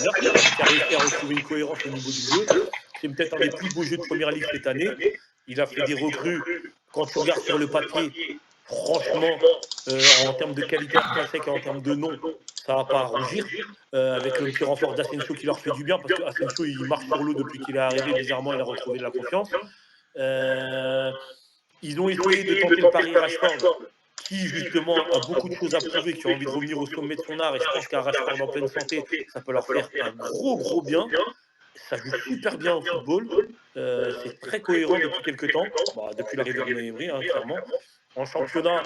entraîneur qui a réussi à retrouver une cohérence au niveau du jeu. C'est peut-être un des plus beaux jeux de première ligue cette année. Il a fait des recrues. Quand tu regardes sur le papier, franchement, en termes de qualité intrinsèque et en termes de nom, ça va pas à rougir. Avec le petit renfort d'Asensio qui leur fait du bien parce que Asensio il marche sur l'eau depuis qu'il est arrivé. Bizarrement, il a retrouvé de la confiance. Euh, Ils ont essayé de tenter le pari Rashford, qui justement a beaucoup de choses à prouver, qui a envie de revenir au sommet de son art. Et je pense qu'un Rashford en pleine santé, ça peut leur faire un gros bien. Ça joue super bien au football. C'est très cohérent depuis quelques temps. Bah, depuis l'arrivée de Emery, hein, clairement. En championnat,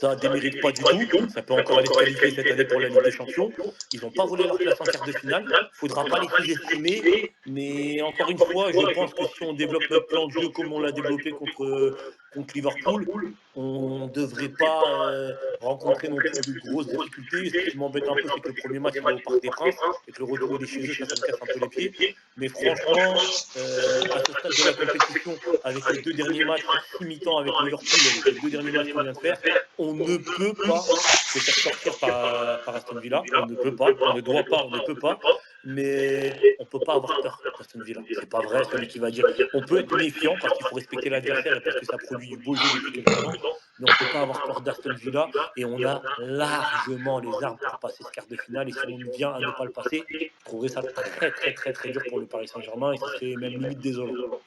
ça ne démérite pas du tout. Ça peut encore aller se qualifier cette année pour la Ligue des Champions. Ils n'ont pas volé leur place en quart de finale. Il ne faudra pas les sous-estimer. Mais encore une fois, je pense que si on développe notre plan de jeu comme on l'a développé contre Liverpool, on ne devrait pas rencontrer non plus de grosses difficultés. Ce qui m'embête un peu, c'est que le premier match, il est au Parc des Princes et que le retour, il est chez eux. Ça me casse un peu les pieds. Mais franchement, à ce stade de la compétition, avec les 2 derniers matchs sur 6 mi-temps avec Liverpool, avec les 2 derniers matchs qu'on vient de faire, on ne peut pas se faire sortir par Aston Villa. On ne peut pas, on ne doit pas, on ne peut pas. Mais on ne peut pas avoir peur d'Aston Villa. C'est pas vrai, celui qui va dire. On peut être méfiant parce qu'il faut respecter l'adversaire et parce que ça produit du beau jeu depuis quelques temps. Mais on ne peut pas avoir peur d'Aston Villa. Et on a largement les armes pour passer ce quart de finale. Et si on vient à ne pas le passer, je trouverais ça très dur pour le Paris Saint-Germain. Et ce serait même limite désolant.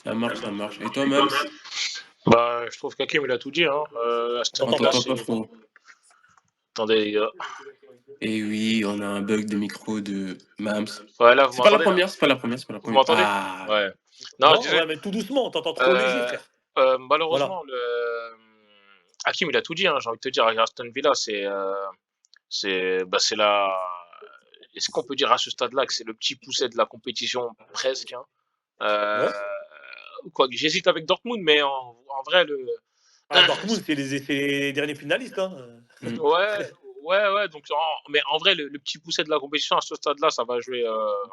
Ça marche. Et toi, Mams? Bah, je trouve qu'Hakim, il a tout dit. Hein. On t'entend pas, frérot. Attendez, les gars. Et oui, on a un bug de micro de Mams. Ouais, là, vous c'est pas la m'entendez, première, c'est pas la première. Vous m'entendez? Ah. Ouais. Non, je disais, ouais, mais tout doucement, on t'entend trop léger, frère. malheureusement, Hakim, il a tout dit. Hein, j'ai envie de te dire, Aston Villa, c'est la. Est-ce qu'on peut dire à ce stade-là que c'est le petit pousset de la compétition presque, hein. Ouais. Quoi, j'hésite avec Dortmund, mais en vrai, Dortmund, c'est les derniers finalistes. Hein. Ouais. Donc, mais en vrai, le petit pousset de la compétition à ce stade-là, ça va jouer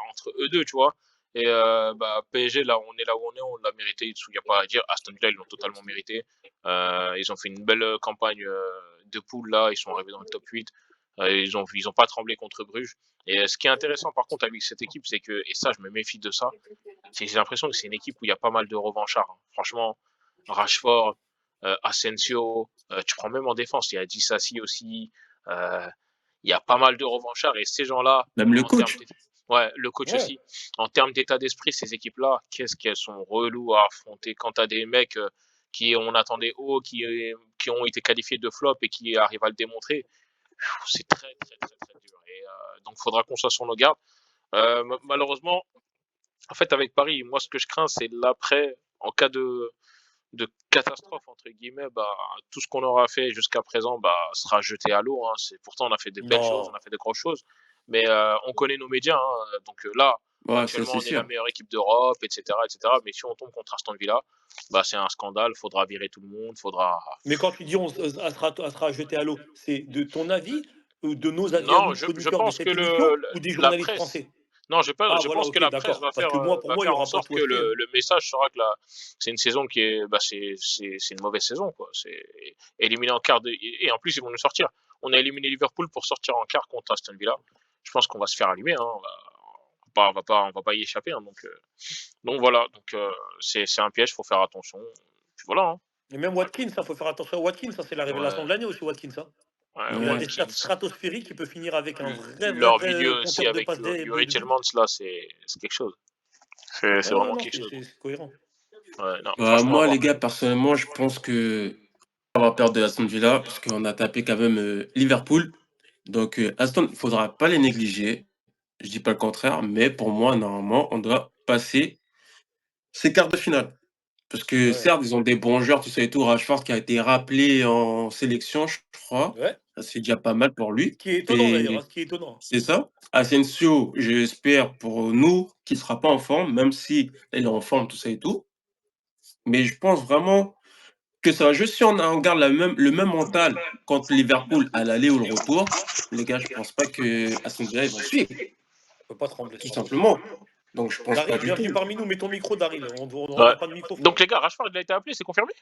entre eux deux, tu vois. Et PSG, là, on est là où on l'a mérité. Il n'y a pas à dire. Aston Villa, ils l'ont totalement mérité. Ils ont fait une belle campagne de poule, là. Ils sont arrivés dans le top 8. Ils ont pas tremblé contre Bruges. Et ce qui est intéressant, par contre, avec cette équipe, c'est que, et ça, je me méfie de ça, c'est que j'ai l'impression que c'est une équipe où il y a pas mal de revanchards. Hein. Franchement, Rashford, Asensio, tu prends même en défense, il y a Disasi aussi. Il y a pas mal de revanchards et ces gens-là. Même le coach. Le coach aussi. En termes d'état d'esprit, ces équipes-là, qu'est-ce qu'elles sont reloues à affronter quand tu as des mecs qui on attendait haut, qui ont été qualifiés de flop et qui arrivent à le démontrer. C'est très dur. Et donc, il faudra qu'on soit sur nos gardes. Malheureusement, en fait, avec Paris, moi, ce que je crains, c'est l'après, en cas de catastrophe, entre guillemets, tout ce qu'on aura fait jusqu'à présent sera jeté à l'eau. Hein. Pourtant, on a fait de belles choses, on a fait de grosses choses. Mais on connaît nos médias. Hein. Donc là, actuellement, on est la meilleure équipe d'Europe, etc., etc. Mais si on tombe contre Aston Villa, c'est un scandale. Il faudra virer tout le monde. Mais quand tu dis elle sera jeté à l'eau, c'est de ton avis ou de nos avis à Non, nous, je producteurs de pense cette que émission, ou des la journalistes presse. français? Non, je pense que la presse va Parce que moi, pour moi, il y faire en aura pas sorte tout que aussi, hein. le message sera que c'est une saison qui est, c'est une mauvaise saison, quoi. C'est éliminé en quart et en plus ils vont nous sortir. On a éliminé Liverpool pour sortir en quart contre Aston Villa. Je pense qu'on va se faire allumer, hein. On va pas y échapper, hein. Donc voilà. Donc c'est un piège, faut faire attention. Puis voilà. Hein. Et même Watkins, il faut faire attention à Watkins, ça c'est la révélation de l'année aussi, Watkins. Hein. Il a des stats stratosphériques, il peut finir avec un vrai milieu aussi compteur de avec passes Yuri Tillmans, là, c'est quelque chose. C'est vraiment quelque chose. C'est cohérent. Moi, les gars, personnellement, je pense que on va perdre de Aston Villa parce qu'on a tapé quand même Liverpool. Donc, Aston, il ne faudra pas les négliger. Je dis pas le contraire, mais pour moi, normalement, on doit passer ces quarts de finale. Parce que certes, ils ont des bons joueurs, tout ça et tout. Rashford qui a été rappelé en sélection, je crois. Ouais. C'est déjà pas mal pour lui. Ce qui est étonnant d'ailleurs, ce qui est étonnant. C'est ça. Asensio, j'espère pour nous qu'il ne sera pas en forme, même si il est en forme, tout ça et tout. Mais je pense vraiment que ça va juste si on garde le même mental contre Liverpool à l'aller ou le retour. Les gars, je pense pas que Aston Villa ils vont suivre. On peut pas trembler. Tout simplement. Donc je pense Daryl, pas du bienvenue tout. parmi nous, mets ton micro, Daryl. On n'entend pas de micro. Donc les gars, Rashford il a été appelé, c'est confirmé?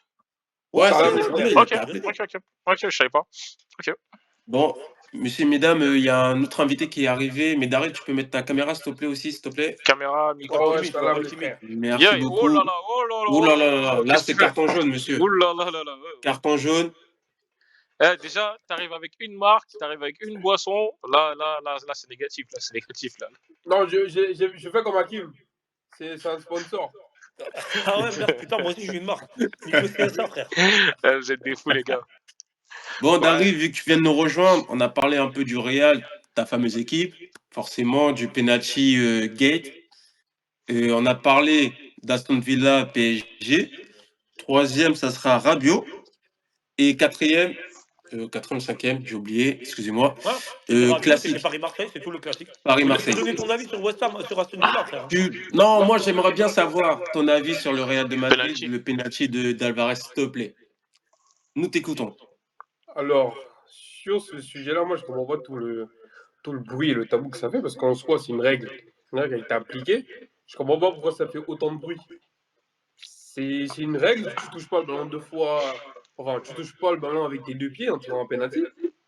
Ouais, c'est confirmé. Ok, je savais pas. Ok. Bon, Messieurs, mesdames, il y a un autre invité qui est arrivé. Mais Daryl, tu peux mettre ta caméra, s'il te plaît, aussi, s'il te plaît? Caméra, Faut pas micro. être timide, faut pas être timide. Merci Yeah, oh là beaucoup. là, oh là là, Oh là là là, là, qu'est-ce que c'est tu fais? carton jaune, monsieur. Oh là là là là. Carton jaune. Déjà, t'arrives avec une marque, t'arrives avec une boisson. Là, c'est négatif. Là, c'est négatif. Là. Non, je fais comme Hakim. C'est un sponsor. Ah ouais, merde, putain, moi aussi j'ai une marque. Nico CSA, frère. Vous êtes des fous, les gars. Bon, Daryl, vu que tu viens de nous rejoindre, on a parlé un peu du Real, ta fameuse équipe, forcément, du penalty gate. On a parlé d'Aston Villa PSG. Troisième, ça sera Rabiot. Et quatrième, cinquième, j'ai oublié, excusez-moi. Voilà. C'était Rabiot, Classique. c'était Paris-Marseille, c'est tout le classique. Paris-Marseille. Tu peux donner ton avis sur West Ham, sur Aston Villa, frère. Non, moi j'aimerais bien savoir ton avis sur le Real de Madrid, Penalty. le penalty d'Alvarez, s'il te plaît. Nous t'écoutons. Alors, sur ce sujet-là, moi, je comprends pas tout le bruit et le tabou que ça fait, parce qu'en soi, c'est une règle. Une règle qui a été appliquée. Je comprends pas pourquoi ça fait autant de bruit. C'est une règle, tu touches pas le ballon deux fois. Enfin, tu touches pas le ballon avec tes deux pieds en tirant un penalty.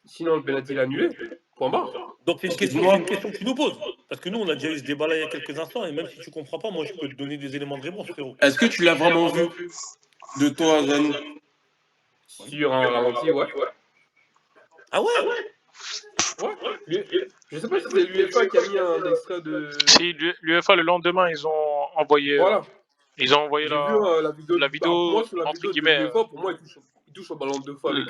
Sinon, le penalty est annulé. Point barre. Donc c'est une question que tu nous poses. Parce que nous, on a déjà eu ce débat-là il y a quelques instants, et même si tu comprends pas, moi je peux te donner des éléments de réponse, frérot. Est-ce que tu l'as vraiment vu de toi, Zanou? Sur un ralenti, ouais. Ah ouais? Je sais pas si c'est l'UEFA qui a mis un extrait de. Si l'UEFA, le lendemain, ils ont envoyé. Voilà. Ils ont envoyé J'ai vu la vidéo, Pour moi, sur la entre vidéo de guillemets, l'UEFA, pour moi, il touche au ballon deux fois avec.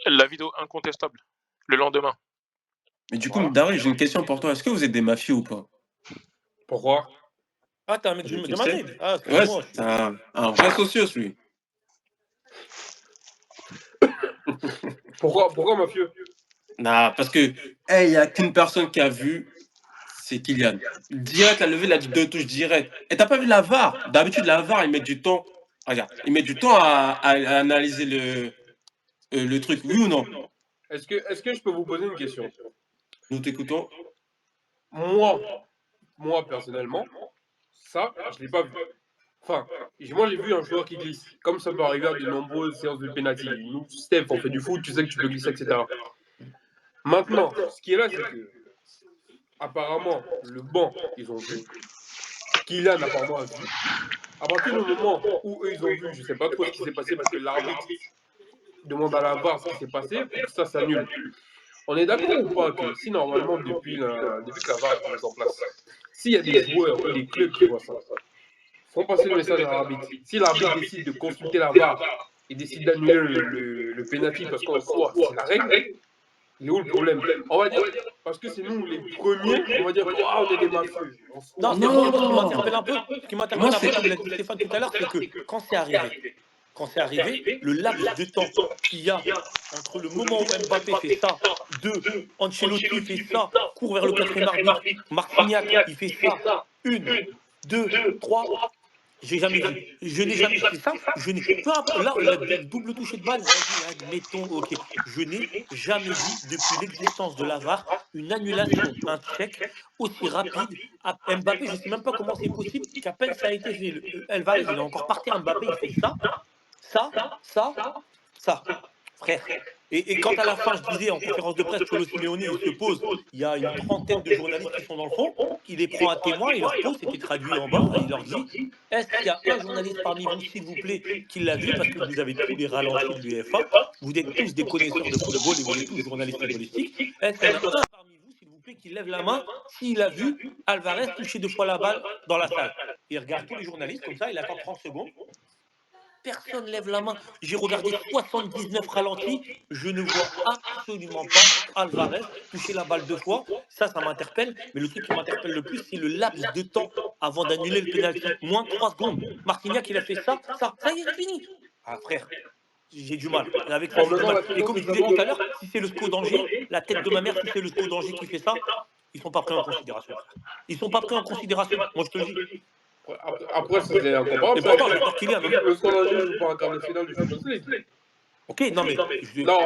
la vidéo incontestable. Le lendemain. Mais du coup, Daryl, j'ai une question pour toi. Est-ce que vous êtes des mafieux ou pas? Pourquoi? Ah, t'es un mec de Madrid? Ah, Ouais, excuse-moi. c'est un vrai socios, lui. Pourquoi mafieux? Non, parce que, il n'y a qu'une personne qui a vu, c'est Kylian. Direct, la levée, il a dit deux touches direct. Et t'as pas vu la VAR? D'habitude, la VAR, il met du temps. Regarde, il met du temps à analyser le truc, oui ou non? Est-ce que je peux vous poser une question? Nous t'écoutons. Moi, personnellement, ça, je l'ai pas vu. Enfin, moi, j'ai vu un joueur qui glisse. Comme ça peut arriver à de nombreuses séances de pénalty. Nous, Steph, on fait du foot, tu sais que tu peux glisser, etc. Maintenant, ce qui est là, c'est que, apparemment, le banc, ils ont vu. Kylian, apparemment, a vu. À partir du moment où eux, ils ont vu, je sais pas trop ce qui s'est passé parce que l'arbitre demande à la VAR ce qui s'est passé pour que ça s'annule. On est d'accord ou pas que si normalement, depuis que la VAR est mise en place, s'il y a des joueurs ou des clubs qui voient ça, font passer le message à l'arbitre. Si l'arbitre décide de consulter la VAR et décide d'annuler le pénalty parce qu'en soi, c'est la règle, il est où le problème? On va dire, parce que c'est nous les premiers, on va dire, oh, on est des mafieux. Non, moi, ce qui m'interpelle un peu, comme l'a dit Stéphane tout à l'heure, c'est que quand c'est arrivé, le laps de temps qu'il y a entre le moment où Mbappé fait ça, Ancelotti fait ça, court vers le quatrième arbitre, Marcignac, il fait ça, 1, 2, 3, j'ai jamais vu. Je n'ai jamais fait ça. Peu importe, là, le double touché de balle, vas-y, admettons, ok. Je n'ai jamais vu, depuis l'existence de la VAR, une annulation, un check aussi rapide. À Mbappé, je ne sais même pas comment c'est possible qu'à peine ça a été fait. Alvarez, il est encore par terre, Mbappé, il fait ça. Frère. Et quand à la fin, je disais en conférence de presse, Cholo Simeone, il se pose, il y a une trentaine de journalistes qui sont dans le fond, il les prend à témoin, il leur pose, c'était traduit en bas, et il leur dit, est-ce qu'il y a un journaliste parmi vous, s'il vous plaît, qui l'a vu, parce que vous avez tous les ralentis de l'UEFA, vous êtes tous des connaisseurs de football et vous êtes tous journalistes footballistiques, est-ce qu'il y en a un parmi vous, s'il vous plaît, qui lève la main s'il a vu Alvarez toucher 2 fois la balle dans la salle? Il regarde tous les journalistes comme ça, il attend 30 secondes. Personne lève la main. J'ai regardé 79 ralentis. Je ne vois absolument pas Alvarez toucher la balle 2 fois. Ça m'interpelle. Mais le truc qui m'interpelle le plus, c'est le laps de temps avant d'annuler le pénalty. Moins de 3 secondes. Marquinhos, il a fait ça y est, c'est fini. Ah frère, j'ai du mal. Avec ça, j'ai du mal. Et comme je disais tout à l'heure, si c'est le SCO d'Angers, la tête de ma mère, si c'est le SCO d'Angers qui fait ça, ils ne sont pas pris en considération. Ils ne sont pas pris en considération. Moi, je te le dis. Après, c'est incomparable. Et pourtant, j'adore Kylian. Le Scandinavie joue pas un quart de finale du Champions League. Ok, non mais. Non,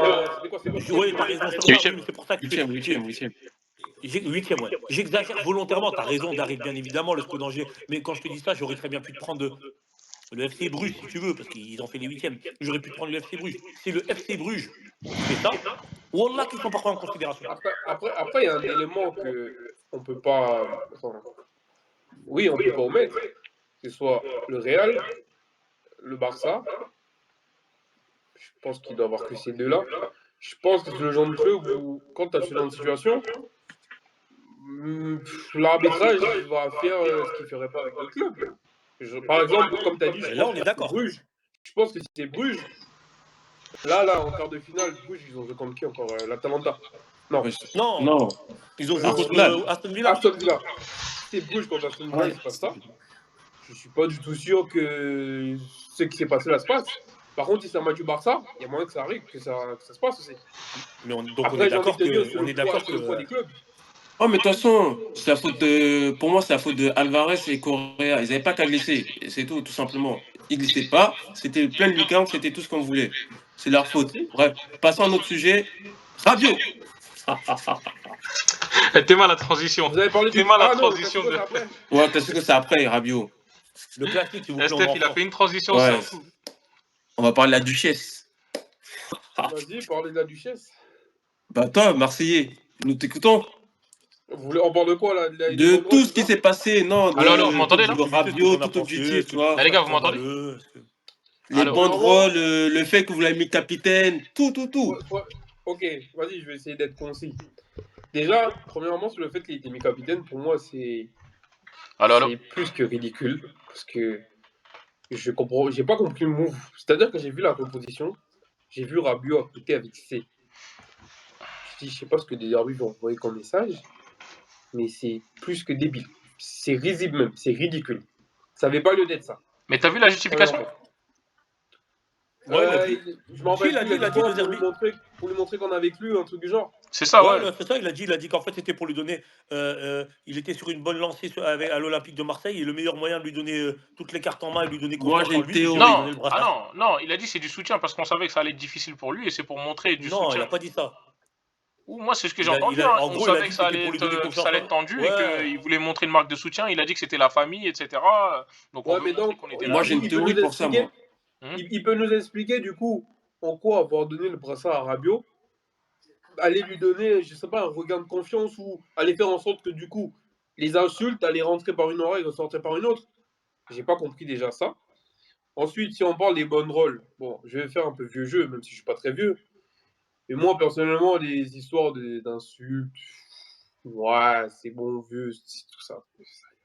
c'était quoi? Oui, t'as raison sur ça. C'est pour ça que Huitième. Huitième, ouais. J'exagère volontairement, t'as raison d'arriver bien évidemment, le SCO d'Angers. Mais quand je te dis ça, j'aurais très bien pu te prendre le FC Bruges, si tu veux, parce qu'ils ont fait les huitièmes. J'aurais pu te prendre le FC Bruges. C'est le FC Bruges qui fait ça, Wallah qu'ils sont pas pris en considération. Après, il y a un élément que on peut pas. Enfin, oui, on peut pas omettre. Que ce soit le Real, le Barça. Je pense qu'il doit y avoir que ces deux-là. Je pense que c'est le genre de club où, quand tu as ce genre de situation, l'arbitrage va faire ce qu'il ne ferait pas avec d'autres clubs. Par exemple, comme tu as dit, je Et là, pense on que est c'est d'accord. Bruges. Je pense que si c'est Bruges, là, en quart de finale, Bruges, ils ont joué contre qui encore l'Atalanta. Non. Ouais, Non, non, ils ont joué contre Arsenal. Aston Villa. Aston Villa. Si c'est Bruges contre Aston Villa, Ouais. il se passe ça. Je ne suis pas du tout sûr que ce qui s'est passé là se passe. Par contre, si c'est un match du Barça, il y a moyen que ça arrive, que ça se passe aussi. Mais donc on Après, est j'ai envie de d'accord te dire, que, on est d'accord c'est le poids que, des clubs. Oh, mais de toute façon, c'est la faute de... pour moi, c'est la faute de Alvarez et Correa. Ils n'avaient pas qu'à glisser. Et c'est tout, tout simplement. Ils glissaient pas. C'était plein de lucarnes. C'était tout ce qu'on voulait. C'est leur faute. Si. Bref, passons à un autre sujet. Rabiot. T'es mal la transition. Vous avez parlé T'es du. mal la Ah non, le transition Classico, de. c'est après. Ouais, parce que c'est après, Rabiot. le classique, s'il vous plaît, on Steph, en il a France. fait une transition, Ouais. c'est un fou. On va parler de la duchesse. Vas-y, parlez de la Duchesse. Bah toi, Marseillais, nous t'écoutons. On parle de quoi là? Des De banderoles, tout ce c'est qui ça? s'est passé, non, Allô, vous de, m'entendez là? de Rabiot, tout objectif, tu vois. Eh, les gars, vous m'entendez? Les Allô? banderoles, le fait que vous l'avez mis capitaine, tout. Ok, vas-y, je vais essayer d'être concis. Déjà, premièrement, sur le fait qu'il ait été mis capitaine, pour moi, c'est Allô? plus que ridicule. Parce que je comprends, j'ai pas compris le move. C'est-à-dire que j'ai vu la composition, j'ai vu Rabiot à côté avec C. Je sais pas ce que des arbitres vont envoyer comme message, mais c'est plus que débile. C'est risible même, c'est ridicule. Ça n'avait pas lieu d'être ça. Mais t'as vu la justification? Premièrement. Ouais, il a dit. Je m'en rappelle Si, plus, il a dit dit quoi de Zerbi. pour lui montrer qu'on est avec lui, un truc du genre. C'est ça, Ouais, ouais. c'est ça, il a dit qu'en fait c'était pour lui donner. Il était sur une bonne lancée à l'Olympique de Marseille et le meilleur moyen de lui donner toutes les cartes en main et lui donner Moi, confiance j'ai en une lui, c'est de lui théorie. donner le brassard. Non, il a dit c'est du soutien parce qu'on savait que ça allait être difficile pour lui et c'est pour montrer du Non, il soutien. a pas dit ça. Ou moi, c'est ce que j'ai entendu. Hein. En On gros, il a savait dit que que c'était pour lui donner que ça confiance allait en être tendu lui. et Ouais. qu'il voulait montrer une marque de soutien. Il a dit que c'était la famille, etc. Donc on Ouais, veut mais montrer donc, qu'on était Moi, là. j'ai une il peut théorie nous pour ça, expliquer, moi. il peut nous expliquer du coup en quoi avoir donné le brassard à Rabiot, aller lui donner, je sais pas, un regain de confiance ou aller faire en sorte que du coup, les insultes allaient rentrer par une oreille et ressortir par une autre. J'ai pas compris déjà ça. Ensuite, si on parle des bonnes rôles, bon, je vais faire un peu vieux jeu, même si je suis pas très vieux. Et moi, personnellement, les histoires d'insultes, ouais, c'est bon, vieux, c'est tout ça.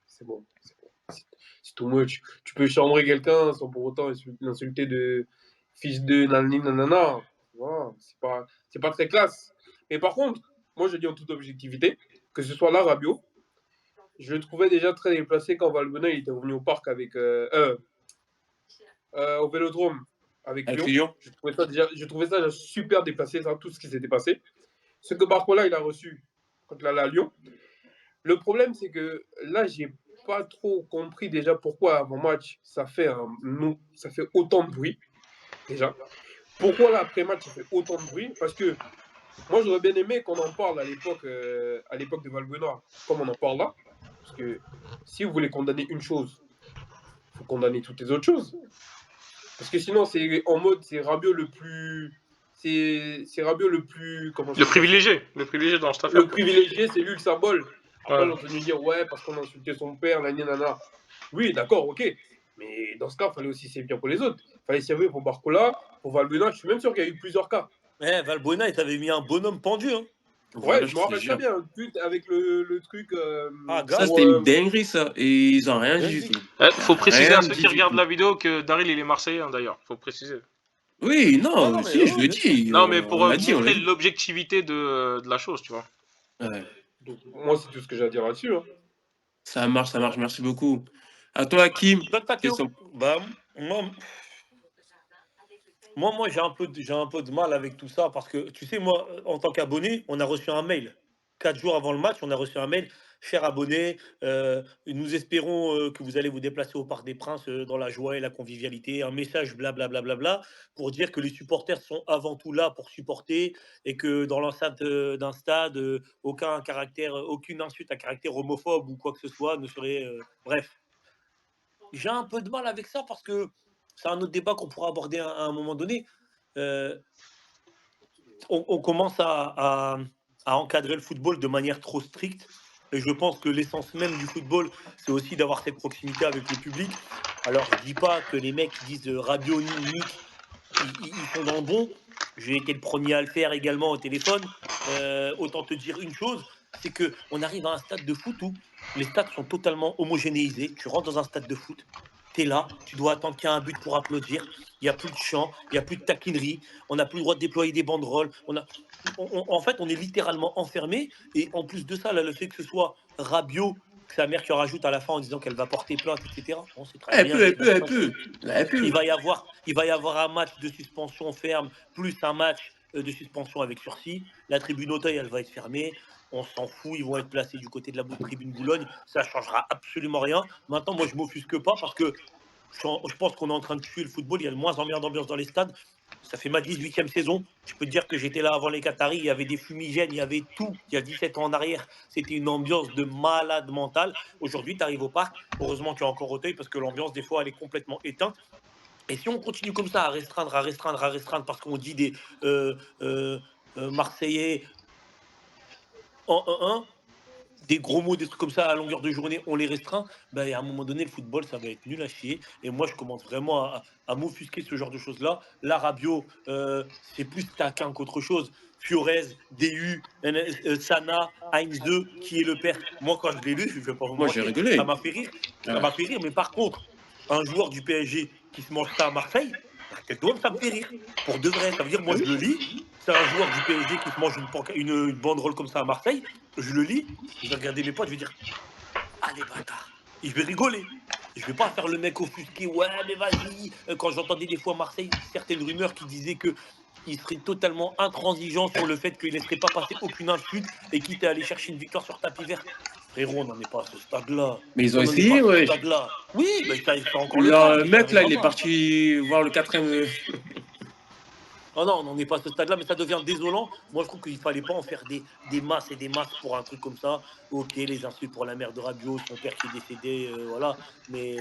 C'est bon, c'est too much. Tu peux chambrer quelqu'un sans pour autant l'insulter de fils de nanani nanana. Voilà, c'est pas très classe. Mais par contre, moi je dis en toute objectivité, que ce soit là Rabiot, je le trouvais déjà très déplacé quand Valbuena il était revenu au parc avec au Vélodrome avec Avec Lyon. Lyon. Je trouvais ça déjà super déplacé, ça, tout ce qui s'était passé. Ce que Barcola il a reçu contre la Lyon. Le problème c'est que là j'ai pas trop compris déjà pourquoi avant match ça fait autant de bruit déjà. Pourquoi là après match ça fait autant de bruit? Parce que moi j'aurais bien aimé qu'on en parle à l'époque de Valbuena comme on en parle là. Parce que si vous voulez condamner une chose, il faut condamner toutes les autres choses. Parce que sinon c'est en mode c'est Rabiot le plus c'est Rabiot le plus comment Le privilégié dans cette affaire. le privilégié, c'est lui le symbole. Après, Ouais. on peut nous dire, ouais, parce qu'on a insulté son père, nana. Oui, d'accord, ok. Mais dans ce cas, il fallait aussi servir pour les autres. Il fallait servir pour Barcola, pour Valbuena. Je suis même sûr qu'il y a eu plusieurs cas. Valbuena, il t'avait mis un bonhomme pendu. Hein. Ouais, Voilà, je je me te rappelle très jure. bien. Avec le truc. Ah, Ça, gars. Pour, c'était une dinguerie, ça. Et ils ont rien dit du Dinguerie. tout. Faut préciser à Rien ceux dit qui du regardent tout. la vidéo que Daryl il est marseillais d'ailleurs. Faut préciser. Oui, Non, non, non, mais si, je le bien sûr. dis. Non, mais On pour l'a dit, on l'a montrer dit. l'objectivité de la chose, tu vois. Ouais. donc, moi, c'est tout ce que j'ai à dire là-dessus. Hein. Ça marche, merci beaucoup. À toi, Hakim. Donne ta théorie. Question. Bah, moi j'ai un peu de mal avec tout ça parce que, tu sais, moi, en tant qu'abonné, on a reçu un mail. 4 jours avant le match, on a reçu un mail. Cher abonné, nous espérons que vous allez vous déplacer au Parc des Princes dans la joie et la convivialité. Un message blablabla pour dire que les supporters sont avant tout là pour supporter et que dans l'enceinte d'un stade, aucune insulte à caractère homophobe ou quoi que ce soit ne serait. Bref, j'ai un peu de mal avec ça parce que c'est un autre débat qu'on pourra aborder à un moment donné. Euh, on commence à encadrer le football de manière trop stricte. Et je pense que l'essence même du football, c'est aussi d'avoir cette proximité avec le public. Alors, je dis pas que les mecs qui disent Rabiot, Nick, ils sont dans le bon. J'ai été le premier à le faire également au téléphone. Autant te dire une chose, c'est que on arrive à un stade de foot où les stades sont totalement homogénéisés. Tu rentres dans un stade de foot, tu es là, tu dois attendre qu'il y ait un but pour applaudir. Il n'y a plus de chant, il n'y a plus de taquinerie. On n'a plus le droit de déployer des banderoles. En fait, on est littéralement enfermé. Et en plus de ça, là, le fait que ce soit Rabiot, que sa mère qui en rajoute à la fin en disant qu'elle va porter plainte, etc. On sait très bien ce qui va se Elle passer. peut. Elle peut. Il va y avoir un match de suspension ferme, plus un match de suspension avec sursis. La tribune Auteuil, elle va être fermée. On s'en fout, ils vont être placés du côté de la tribune Boulogne. Ça changera absolument rien. Maintenant, moi, je m'offusque pas parce que je pense qu'on est en train de tuer le football. Il y a de moins en moins d'ambiance dans les stades. Ça fait ma 18e saison. Je peux te dire que j'étais là avant les Qataris. Il y avait des fumigènes, il y avait tout. Il y a 17 ans en arrière. C'était une ambiance de malade mental. Aujourd'hui, tu arrives au parc. Heureusement qu'il y a encore Auteuil parce que l'ambiance, des fois, elle est complètement éteinte. Et si on continue comme ça à restreindre, à restreindre, à restreindre, parce qu'on dit des Marseillais en 1-1, des gros mots, des trucs comme ça à longueur de journée, on les restreint, ben, à un moment donné, le football, ça va être nul à chier. Et moi, je commence vraiment à m'offusquer de ce genre de choses-là. Là, Rabiot, c'est plus taquin qu'autre chose. Fiorez, DU, Sana, Heinze, qui est le père. Moi, quand je l'ai lu, je ne vais pas vous Moi, j'ai mentir, ça rigolé. m'a fait rire. Ça Ouais. m'a fait rire, mais par contre, un joueur du PSG qui se mange ça à Marseille, quel doigt, ça me fait rire. Pour de vrai, ça veut dire, moi, je le lis. C'est un joueur du PSG qui se mange une banderole comme ça à Marseille. Je le lis, je vais regarder mes potes, je vais dire, ah les bâtards. Et je vais rigoler. Je vais pas faire le mec offusqué, ouais, mais vas-y. Quand j'entendais des fois à Marseille certaines rumeurs qui disaient que il serait totalement intransigeant sur le fait qu'il ne laisserait pas passer aucune insulte et quitte à aller chercher une victoire sur tapis vert. Frérot, on n'en est pas à ce stade-là. Mais ils ont On n'en est pas essayé, à ce ouais. stade-là. Oui, mais c'est encore le cas, Le mais ça mec, là, n'arrivera il est pas. parti voir le quatrième. Oh non, on n'en est pas à ce stade-là, mais ça devient désolant. Moi, je trouve qu'il fallait pas en faire des masses et des masses pour un truc comme ça. Ok, les insultes pour la mère de Rabiot, son père qui est décédé, voilà. Mais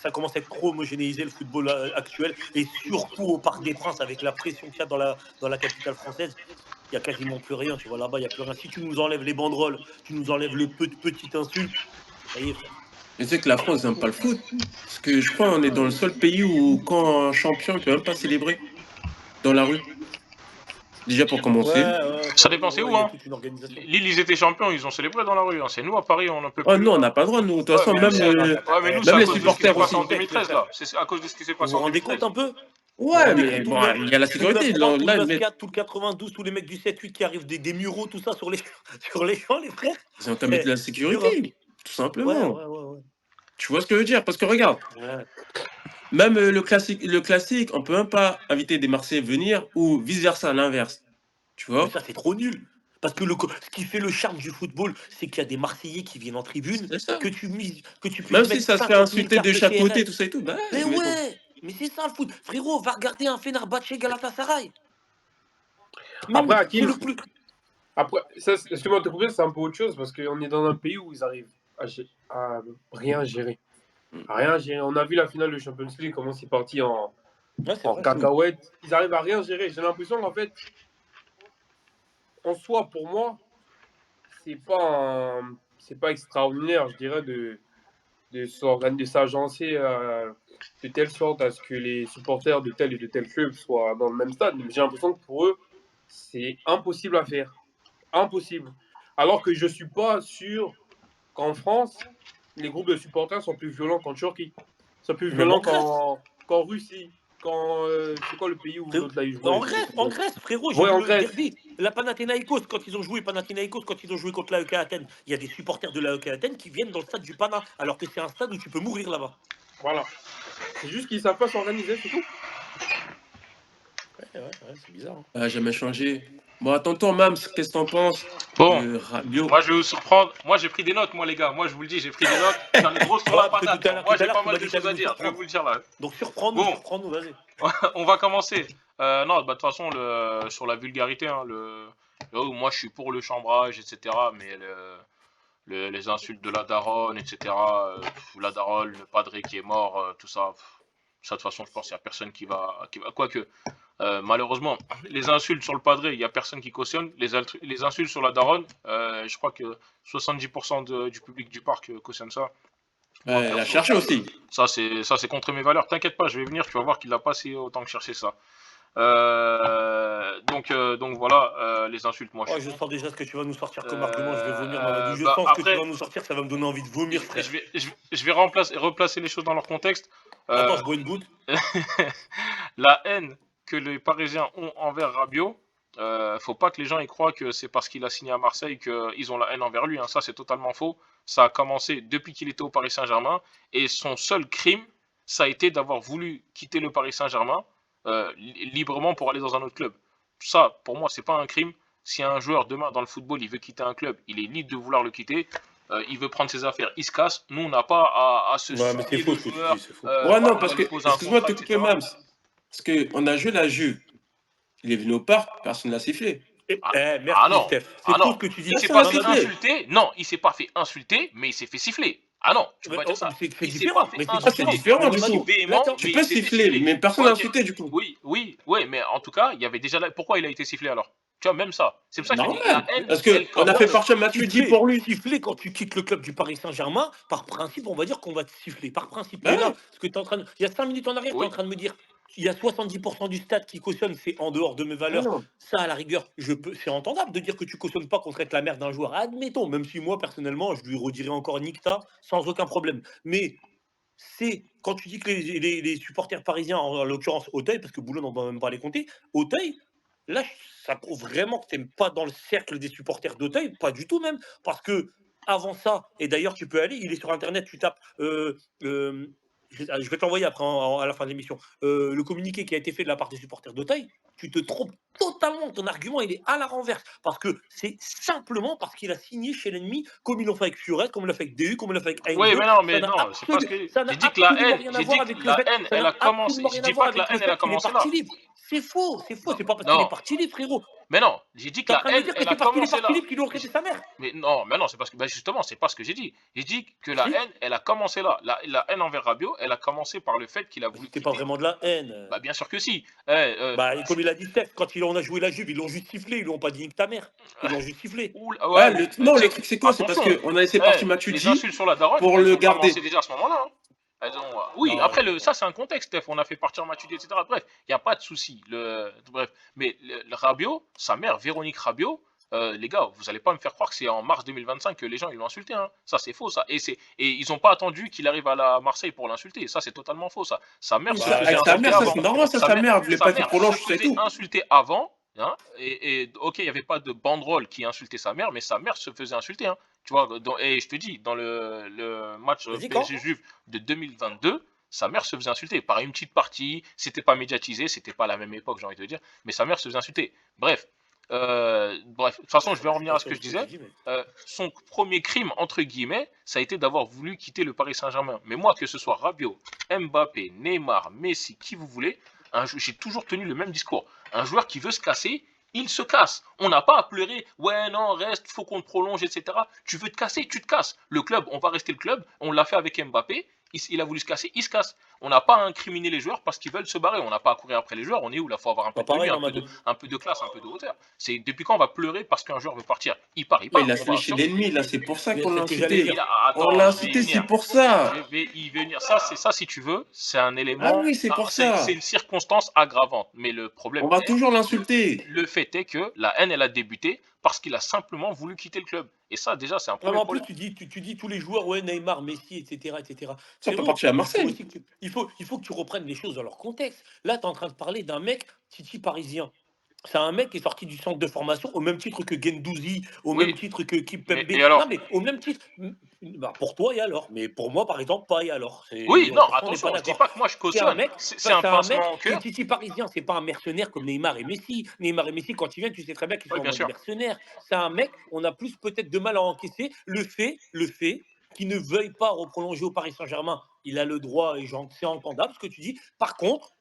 ça commence à être trop homogénéisé le football actuel, et surtout au Parc des Princes, avec la pression qu'il y a dans la capitale française. Il y a quasiment plus rien, tu vois, là-bas, il y a plus rien. Si tu nous enlèves les banderoles, tu nous enlèves le peu de petites insultes, ça y est, frère. Je sais que la France n'aime pas le foot. Parce que je crois qu'on est dans le seul pays où, quand un champion, il peut même pas célébrer dans la rue. Déjà pour commencer. Ça Paris, dépend, c'est ouais, où, il y a hein. toute une organisation. Lille, ils étaient champions, ils ont célébré dans la rue, hein. C'est nous, à Paris, on n'en peut Oh plus, non, on là. n'a pas le droit, nous. De toute Ouais, façon, mais même, nous, ouais, mais nous, c'est même à les cause de ce qui s'est supporters passé aussi. en 2013, là. C'est à cause de ce qui s'est Vous passé vous en rendez compte 2013. un peu? Vous vous Ouais, rendez mais compte tout bon, le 9, il y a la tout le sécurité. 9-3, tout le Là, ils mettent. 9-4, tout le 92, tous les mecs du 7-8 qui arrivent des mureaux, tout ça sur les, sur les champs, les frères. Ils ont qu'à mettre la C'est dur, hein? sécurité. Tout Ouais, simplement. ouais, ouais, ouais. Tu vois ce que je veux dire? Parce que regarde, Ouais. même le classique, on peut même pas inviter des Marseillais à venir ou vice-versa, l'inverse. Tu Mais vois? ça, c'est trop nul. Parce que ce qui fait le charme du football, c'est qu'il y a des Marseillais qui viennent en tribune, C'est ça. que tu Même puisses si mettre ça se fait 50 000 insulter de cartes chaque côté, CRS. tout ça et tout, bah Mais mais bon. ouais, mais c'est ça le foot. Frérot, va regarder un Fenerbahçe Galatasaray. Après, Même, c'est Hakim, le plus. après, ça, excuse-moi de te couper, c'est un peu autre chose parce qu'on est dans un pays où ils arrivent à rien gérer. À rien gérer. On a vu la finale de Champions League, comment c'est parti Ouais, c'est en vrai. cacahuète. Ils arrivent à rien gérer. J'ai l'impression qu'en fait, en soi, pour moi, c'est pas extraordinaire, je dirais, de s'agencer de telle sorte à ce que les supporters de tel et de tel club soient dans le même stade. Mais j'ai l'impression que pour eux, c'est impossible à faire. Impossible. Alors que je suis pas sûr qu'en France, les groupes de supporters sont plus violents qu'en Turquie. Sont plus Même en violents Grèce. qu'en Russie. C'est quoi le pays où l'autre là il En jouait? Grèce, en Grèce, frérot, j'ai Ouais, vu en le Grèce. derby. La Panathinaikos, quand ils ont joué, quand ils ont joué contre l'AEK Athènes, il y a des supporters de l'AEK Athènes qui viennent dans le stade du Pana, alors que c'est un stade où tu peux mourir là-bas. Voilà. C'est juste qu'ils savent pas s'organiser, c'est tout. Ouais, c'est bizarre, hein. Ça a jamais changé. Bon, à ton tour, Mams, qu'est-ce que t'en penses Bon, de Rabiot? moi, je vais vous surprendre. Moi, j'ai pris des notes, moi, les gars. Moi, je vous le dis, j'ai pris des notes. J'en ai gros sur la Ouais, parce que patate, moi. tout Moi, à j'ai l'heure, pas tu mal m'as de dit que choses t'allais à nous dire, je vais surprendre. vous le dire, là. Donc Bon, surprends-nous, vas-y. on va commencer. Non, bah, de toute façon, sur la vulgarité, hein, moi, je suis pour le chambrage, etc. Mais les insultes de la daronne, etc. La daronne, le padré qui est mort, tout ça. Ça, de toute façon, je pense qu'il n'y a personne qui va. Quoique, Malheureusement, les insultes sur le padré, il n'y a personne qui cautionne. Les insultes sur la daronne, je crois que 70% du public du parc cautionne ça. Moi, Elle a perso, cherché aussi. ça c'est contre mes valeurs. T'inquiète pas, je vais venir, tu vas voir qu'il n'a pas si autant que chercher ça. Donc voilà, les insultes, moi je Oh, suis je contre. sens déjà ce que tu vas nous sortir comme argument, je vais vomir dans ma douche. Je Bah, sens ce que tu après, vas nous sortir, ça va me donner envie de vomir, frère. je vais replacer les choses dans leur contexte. Attends, je bois une goutte. La haine que les Parisiens ont envers Rabiot, faut pas que les gens y croient que c'est parce qu'il a signé à Marseille qu'ils ont la haine envers lui. Hein. Ça, c'est totalement faux. Ça a commencé depuis qu'il était au Paris Saint-Germain. Et son seul crime, ça a été d'avoir voulu quitter le Paris Saint-Germain librement pour aller dans un autre club. Ça, pour moi, c'est pas un crime. Si un joueur demain dans le football, il veut quitter un club, il est libre de vouloir le quitter. Il veut prendre ses affaires, il se casse. Nous, on n'a pas à se Ouais, mais c'est soucier faux du ce que tu joueur. dis, c'est faux. Ouais, non, On parce va que, lui poser un excuse-moi de contrat, te couper, etc. Mams. Parce qu'on a joué la Juve. Il est venu au parc, personne ne l'a sifflé. Merci, non, Steph. C'est ah faux non, ce que tu dis. il s'est Ça pas l'a fait sifflé. insulter. Non, il s'est pas fait insulter, mais il s'est fait siffler. Ah non, tu peux pas dire ça. C'est Il s'est différent. pas fait Mais Ah, c'est insulter. différent, du Aussi coup. véhément, Attends, Tu mais peux il s'est fait siffler, siffler. mais personne n'a Ok. insulté, du coup. Oui, mais en tout cas, il y avait déjà là. Pourquoi il a été sifflé alors? Tu vois, même ça. C'est pour ça que je te dis, la Normal. haine, Parce elle qu'on a fait commence. partir Matuidi pour lui. Siffler quand tu quittes le club du Paris Saint-Germain, par principe, on va dire qu'on va te siffler. Par principe. Bah Mais là, ouais. ce que tu es en train de. Il y a 5 minutes en arrière, tu es Oui. en train de me dire. Il y a 70% du stade qui cautionne, c'est en dehors de mes Ah valeurs. non. Ça, à la rigueur, c'est entendable de dire que tu cautionnes pas qu'on traite la merde d'un joueur. Admettons, même si moi, personnellement, je lui redirais encore Nicta sans aucun problème. Mais c'est quand tu dis que les supporters parisiens, en l'occurrence Auteuil, parce que Boulogne, on ne va même pas les compter, Auteuil, là, ça prouve vraiment que tu n'es pas dans le cercle des supporters d'Auteuil, pas du tout même, parce que avant ça, et d'ailleurs tu peux aller, il est sur Internet, tu tapes, je vais t'envoyer après à la fin de l'émission, le communiqué qui a été fait de la part des supporters d'Auteuil, tu te trompes totalement, ton argument il est à la renverse, parce que c'est simplement parce qu'il a signé chez l'ennemi, comme ils l'ont fait avec Furez, comme ils l'ont fait avec DU, comme ils l'ont fait avec Oui, Heinze, mais non, c'est pas ce que ça j'ai n'a dit que la absolument haine, rien à j'ai voir dit que avec le la fait, haine, ça elle a n'a commencé. absolument Je rien à dis voir pas que la avec le haine, elle a fait qu'il est commencé là. parti libre. C'est faux, Non, c'est pas parce qu'il est non, parti libre, frérot. mais non, j'ai dit que T'es en la train de me haine, dire que elle a c'est parce qu'il est commencé parti là. libre qu'ils lui ont traité sa mère. Mais non, c'est parce que, bah justement, c'est pas ce que j'ai dit. J'ai dit que la Si. haine, elle a commencé là. La haine envers Rabiot, elle a commencé par le fait qu'il a Mais voulu c'était pas quitter. vraiment de la haine. Bah bien sûr que si. Bah, et comme il a dit Steph, quand on a joué la Juve, ils l'ont juste sifflé, ils lui ont pas dit que ta mère. Ils l'ont juste sifflé. Ah, Ouais, mais non, tu le sais, truc, c'est quoi? C'est parce attention, qu'on a laissé partir les Matuidi insultes sur la daronne, pour elles le ont commencé garder. déjà à ce moment-là. Hein. Oui, Non, après, non. ça, c'est un contexte, Steph. On a fait partir Matuidi, etc. Bref, il n'y a pas de souci. Bref, mais le Rabiot, sa mère, Véronique Rabiot, les gars, vous allez pas me faire croire que c'est en mars 2025 que les gens ils l'ont insulté. Hein. Ça, c'est faux, ça. Et ils n'ont pas attendu qu'il arrive à la Marseille pour l'insulter. Ça, c'est totalement faux, ça. Sa mère se faisait Avec sa insulter mère, ça avant. c'est normal, ça, sa mère, elle voulait Sa pas qu'il mère prolonge, se c'est faisait tout. insulter avant. Hein, et ok, il n'y avait pas de banderole qui insultait sa mère, mais sa mère se faisait insulter. Hein. Tu vois, et je te dis, dans le match Vas-y, quand PSG-Juve de 2022, sa mère se faisait insulter par une petite partie. C'était pas médiatisé, c'était pas la même époque, j'ai envie de te dire, mais sa mère se faisait insulter. Bref, de toute façon, je vais en Je suis revenir pas à ce sûr que de je ce que tu disais. dis, mais. Son premier crime, entre guillemets, ça a été d'avoir voulu quitter le Paris Saint-Germain. Mais moi, que ce soit Rabiot, Mbappé, Neymar, Messi, qui vous voulez, j'ai toujours tenu le même discours. Un joueur qui veut se casser, il se casse. On n'a pas à pleurer, ouais, non, reste, faut qu'on te prolonge, etc. Tu veux te casser, tu te casses. Le club, on va rester le club. On l'a fait avec Mbappé. Il a voulu se casser, il se casse. On n'a pas à incriminer les joueurs parce qu'ils veulent se barrer. On n'a pas à courir après les joueurs. On est où là? Faut avoir un peu Pas de tenue, pareil, Mamadou. un peu de classe, un peu de hauteur. C'est depuis quand on va pleurer parce qu'un joueur veut partir? Il part, il Ouais, part. il a On signé va chez surtout. l'ennemi, là, c'est pour ça Mais qu'on c'est l'a ce que j'allais incité. dire. On Attends, l'a je vais y incité, c'est venir. pour ça. Il va venir. Ça, si tu veux, c'est un Ah élément. oui, c'est pour C'est ça. une circonstance aggravante. Mais le On problème va est, toujours l'insulter. le fait est que la haine, elle a débuté parce qu'il a simplement voulu quitter le club. Et ça, déjà, c'est un Ouais, mais premier en plus, problème. tu dis tous les joueurs, ouais, Neymar, Messi, etc., etc. Ça peut Frérot, partir à il faut Marseille. aussi il faut que tu reprennes les choses dans leur contexte. Là, tu es en train de parler d'un mec, Titi parisien. C'est un mec qui est sorti du centre de formation au même titre que Gendouzi, au même Oui, titre que Kimpembe. et Non, alors? mais au même titre. Bah, pour toi, et alors? Mais pour moi, par exemple, pas et alors. Oui, non, Sur ça, on n'est pas attention, je dis d'accord. pas que moi je C'est un cautionne. mec, C'est un c'est un mec pincement au qui est cœur. Titi parisien, c'est pas un mercenaire comme Neymar et Messi. Neymar et Messi, quand ils viennent, tu sais très bien qu'ils Oui, sont en bien mode sûr. mercenaire. C'est un mec, on a plus peut-être de mal à encaisser le fait qu'il ne veuille pas reprolonger au Paris Saint-Germain. Il a le droit, et c'est entendable ce que tu dis. Par contre,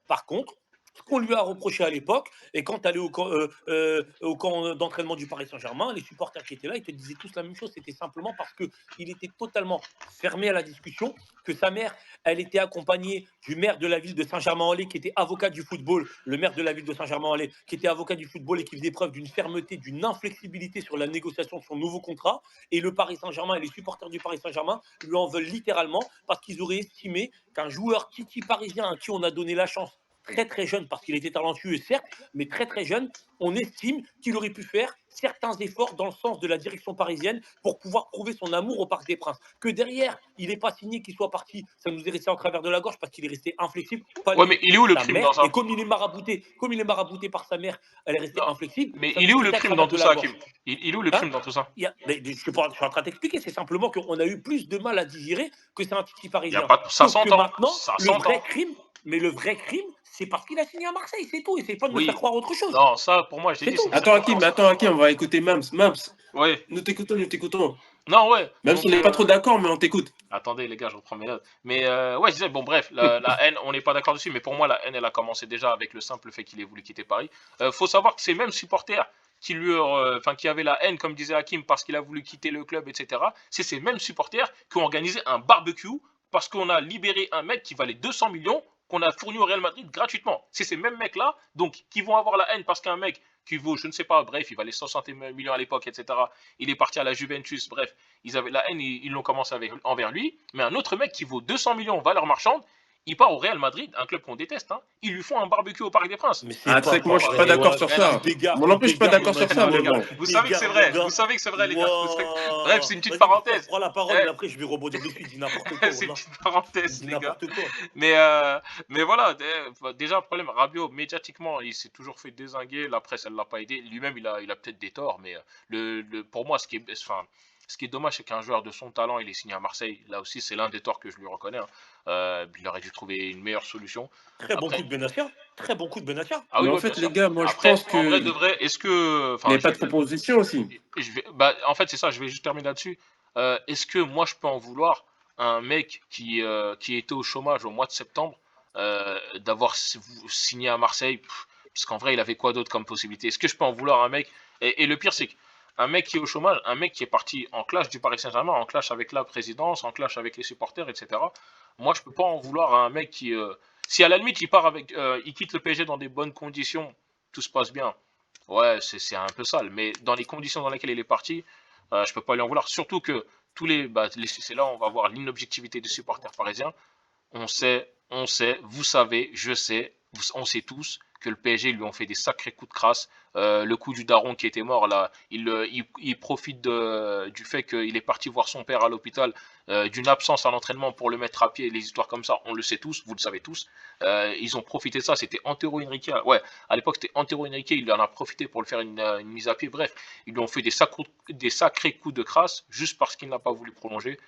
ce qu'on lui a reproché à l'époque. Et quand tu allais au camp d'entraînement du Paris Saint-Germain, les supporters qui étaient là, ils te disaient tous la même chose. C'était simplement parce qu'il était totalement fermé à la discussion, que sa mère, elle était accompagnée du maire de la ville de Saint-Germain-en-Laye, qui était avocat du football, le maire de la ville de Saint-Germain-en-Laye, qui était avocat du football et qui faisait preuve d'une fermeté, d'une inflexibilité sur la négociation de son nouveau contrat. Et le Paris Saint-Germain et les supporters du Paris Saint-Germain lui en veulent littéralement parce qu'ils auraient estimé qu'un joueur titi parisien à qui on a donné la chance très très jeune, parce qu'il était talentueux certes, mais très très jeune, on estime qu'il aurait pu faire certains efforts dans le sens de la direction parisienne pour pouvoir prouver son amour au Parc des Princes. Que derrière, il n'est pas signé, qu'il soit parti, ça nous est resté en travers de la gorge parce qu'il est resté inflexible. Pas Ouais, lui, mais il est où le sa crime mère. dans ça? Et comme il est marabouté par sa mère, elle est restée Non, inflexible. mais Ça il est nous où est le resté à crime dans travers de tout la ça, gorge. Hakim? Il est où le Hein crime dans tout ça? je suis en train de t'expliquer, c'est simplement qu'on a eu plus de mal à digérer que c'est un titi Il y a parisien. pas... Ça Sauf que s'entend. maintenant, Ça le vrai s'entend. crime, c'est parce qu'il a signé à Marseille, c'est tout. Essaye pas de me faire Oui. croire autre chose. Non, ça, pour moi, je t'ai C'est dit, c'est tout. une Attends, circonstance. Hakim, on va écouter Mams. Mams, Ouais. nous t'écoutons. Non, ouais. Même Donc, si on n'est pas trop d'accord, mais on t'écoute. attendez, les gars, je reprends mes notes. Mais ouais, je disais, bon, bref, la haine, on n'est pas d'accord dessus, mais pour moi, la haine, elle a commencé déjà avec le simple fait qu'il ait voulu quitter Paris. Faut savoir que ces mêmes supporters qui avaient la haine, comme disait Hakim, parce qu'il a voulu quitter le club, etc., c'est ces mêmes supporters qui ont organisé un barbecue parce qu'on a libéré un mec qui valait 200 millions qu'on a fourni au Real Madrid gratuitement. C'est ces mêmes mecs-là, donc, qui vont avoir la haine parce qu'un mec qui vaut, je ne sais pas, bref, il valait 60 millions à l'époque, etc., il est parti à la Juventus, bref, ils avaient la haine, ils l'ont commencé envers lui, mais un autre mec qui vaut 200 millions valeur marchande, il part au Real Madrid, un club qu'on déteste, hein. Ils lui font un barbecue au Parc des Princes. Mais c'est Ah, tu sais pas que moi, je suis pas pareil. d'accord Ouais, sur Mais ça. Moi non plus, je suis pas d'accord sur ça, non, mais les gars, bon. vous savez que c'est vrai, vous savez que c'est vrai, les gars. Bref, c'est une petite Vas-y, parenthèse. prends la parole, Eh. mais après je vais rebondir dessus. Dis n'importe quoi. C'est une Wallah. petite parenthèse, Dis les gars. n'importe quoi. Mais voilà, déjà, le problème, Rabiot, médiatiquement, il s'est toujours fait dézinguer. La presse, elle l'a pas aidé. Lui-même, il a peut-être des torts, mais pour moi, ce qui est dommage, c'est qu'un joueur de son talent, il est signé à Marseille. Là aussi, c'est l'un des torts que je lui reconnais, hein. Il aurait dû trouver une meilleure solution. Très bon Après- coup de Benatia. Très bon coup de Benatia. Ah oui, Mais en ouais, fait, bien les sûr. gars, moi, je Après, pense en vrai que. de vrai, est-ce que... Il n'y avait pas de proposition aussi. En fait, c'est ça, je vais juste terminer là-dessus. Est-ce que moi, je peux en vouloir à un mec qui était au chômage au mois de septembre d'avoir signé à Marseille? Parce qu'en vrai, il avait quoi d'autre comme possibilité? Est-ce que je peux en vouloir à un mec? Et le pire, c'est qu'un mec qui est au chômage, un mec qui est parti en clash du Paris Saint-Germain, en clash avec la présidence, en clash avec les supporters, etc. Moi, je peux pas en vouloir à un mec qui... si à la limite, il quitte le PSG dans des bonnes conditions, tout se passe bien. Ouais, c'est un peu sale, mais dans les conditions dans lesquelles il est parti, je peux pas lui en vouloir. Surtout que c'est là où on va voir l'inobjectivité des supporters parisiens. On sait, vous savez, je sais, on sait tous que le PSG lui ont fait des sacrés coups de crasse. Le coup du daron qui était mort là, il profite du fait qu'il est parti voir son père à l'hôpital, d'une absence à l'entraînement pour le mettre à pied, les histoires comme ça, on le sait tous, vous le savez tous. Ils ont profité de ça, c'était Antero Henrique. Ouais, à l'époque c'était Antero Henrique, il en a profité pour le faire une mise à pied. Bref, ils lui ont fait des sacrés coups de crasse juste parce qu'il n'a pas voulu prolonger.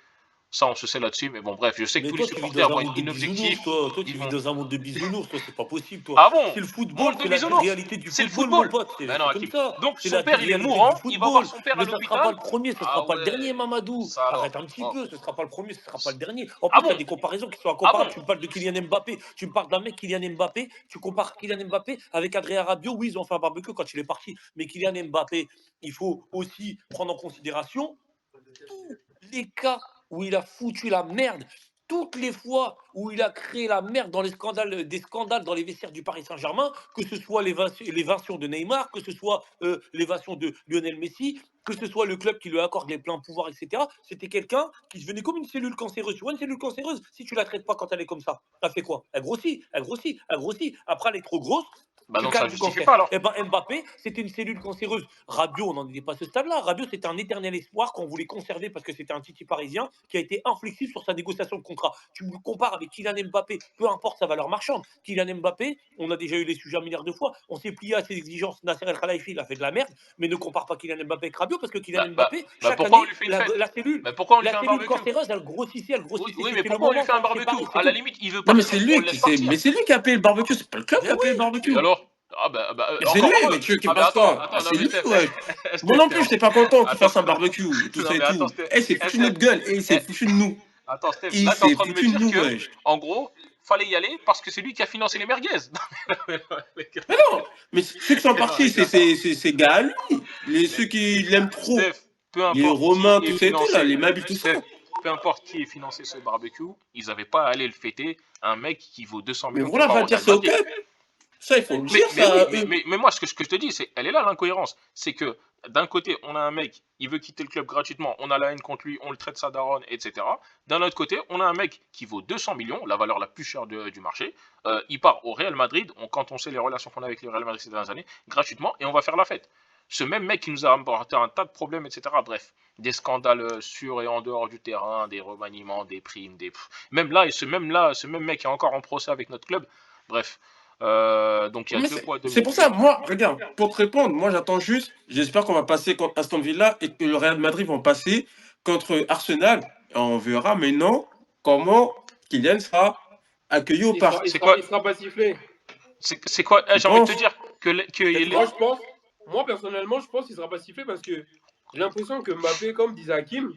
Ça, on se sait là-dessus, mais bon, bref, je sais que Mais tous les toi, tu vis supporters dans vont un être monde de inobjectifs. bisounours, toi. Toi, tu Ils vis vont... dans un monde de bisounours, toi, c'est pas possible, toi. Ah bon? C'est le football, Monde de c'est la bisounours. réalité du C'est le football, mon football. pote. C'est Ben non, comme Hakim. ça. Donc, C'est son la père, il est réalité mourant, du il va voir football. son père à Mais ce sera pas l'hôpital. le premier, ce Ah sera pas le ouais, dernier, Mamadou. ça alors. Arrête un petit Oh. peu, ce sera pas le premier, ce sera pas le dernier. En Ah plus, tu as bon? des comparaisons qui sont incomparables. Ah bon? Tu me parles de Kylian Mbappé, tu me parles d'un mec, Kylian Mbappé, tu compares Kylian Mbappé avec Adrien Rabiot. Oui, ils ont fait un barbecue quand il est parti. Mais Kylian Mbappé, il faut aussi prendre en considération tous les cas où il a foutu la merde, toutes les fois où il a créé la merde dans des scandales dans les vestiaires du Paris Saint-Germain, que ce soit l'évasion de Neymar, que ce soit l'évasion de Lionel Messi, que ce soit le club qui lui accorde les pleins pouvoirs, etc. C'était quelqu'un qui venait comme une cellule cancéreuse. Tu vois, une cellule cancéreuse, si tu la traites pas quand elle est comme ça, elle fait quoi? Elle grossit, elle grossit, elle grossit. Après, elle est trop grosse. Bah Tu donc ça calmes du justifie cancer. pas alors. Eh ben Mbappé, c'était une cellule cancéreuse. Rabiot, on n'en était pas à ce stade-là. Rabiot, c'était un éternel espoir qu'on voulait conserver parce que c'était un titi parisien qui a été inflexible sur sa négociation de contrat. Tu me compares avec Kylian Mbappé, peu importe sa valeur marchande. Kylian Mbappé, on a déjà eu les sujets un milliard de fois. On s'est plié à ses exigences. Nasser El Khelaifi, il a fait de la merde, mais ne compare pas Kylian Mbappé avec Rabiot parce que Kylian Mbappé, chaque pourquoi on année, lui fait une fête? la cellule, Mais pourquoi on lui fait la un cellule barbecue? cancéreuse, elle grossissait, elle grossissait. Oui, mais C'était le pourquoi on lui moment fait un pour le barbecue? séparer, c'est À la tout. limite, il veut Non, mais partir, c'est on lui le laisse qui partir. mais c'est lui qui a payé le barbecue, c'est pas le club Mais qui a payé le Et barbecue. alors? C'est Encore lui, heureux. mais tu veux qu'il Ah, mais fasse attends, quoi? attends, non, C'est mais lui, Steph, ouais. Steph, Moi non plus, Steph. j'étais pas content qu'il Attends. fasse un barbecue, tout Non, ça et mais attends, tout. Steph. Eh, c'est foutu de notre gueule, eh, il s'est foutu de nous. Attends, Steph, Il là, t'es en s'est train de me foutu de dire nous, que, wesh. en gros, fallait y aller parce que c'est lui qui a financé les merguez. Mais non, mais ceux qui sont partis, c'est gars à lui. Ceux qui l'aiment trop, Steph, peu les importe Romains, qui est tout ça et tout, là, financé, les Mabis, tout ça. Steph, peu importe qui ait financé ce barbecue, ils n'avaient pas à aller le fêter un mec qui vaut 200 Mais millions qui voilà, part va au dire Real c'est au Madrid. club. Ça, il faut le Mais, dire, mais ça. oui, mais moi, ce que je te dis, c'est, elle est là l'incohérence. C'est que d'un côté, on a un mec, il veut quitter le club gratuitement, on a la haine contre lui, on le traite sa daronne, etc. D'un autre côté, on a un mec qui vaut 200 millions, la valeur la plus chère du marché. Il part au Real Madrid, quand on sait les relations qu'on a avec le Real Madrid ces dernières années, gratuitement, et on va faire la fête. Ce même mec qui nous a apporté un tas de problèmes, etc. Bref, des scandales sur et en dehors du terrain, des remaniements, des primes, même là, ce même mec est encore en procès avec notre club. Bref. Donc il y a Mais deux poids, deux c'est pour ça, mesures. moi, regarde, pour te répondre, moi j'attends juste, j'espère qu'on va passer contre Aston Villa et que le Real Madrid vont passer contre Arsenal. On verra maintenant comment Kylian sera accueilli au parc. C'est quoi? Il sera pas sifflé. C'est quoi? Tu J'ai envie de te penses? dire que Moi, je pense, moi personnellement, je pense qu'il sera pas sifflé parce que j'ai l'impression que Mbappé, comme disait Hakim,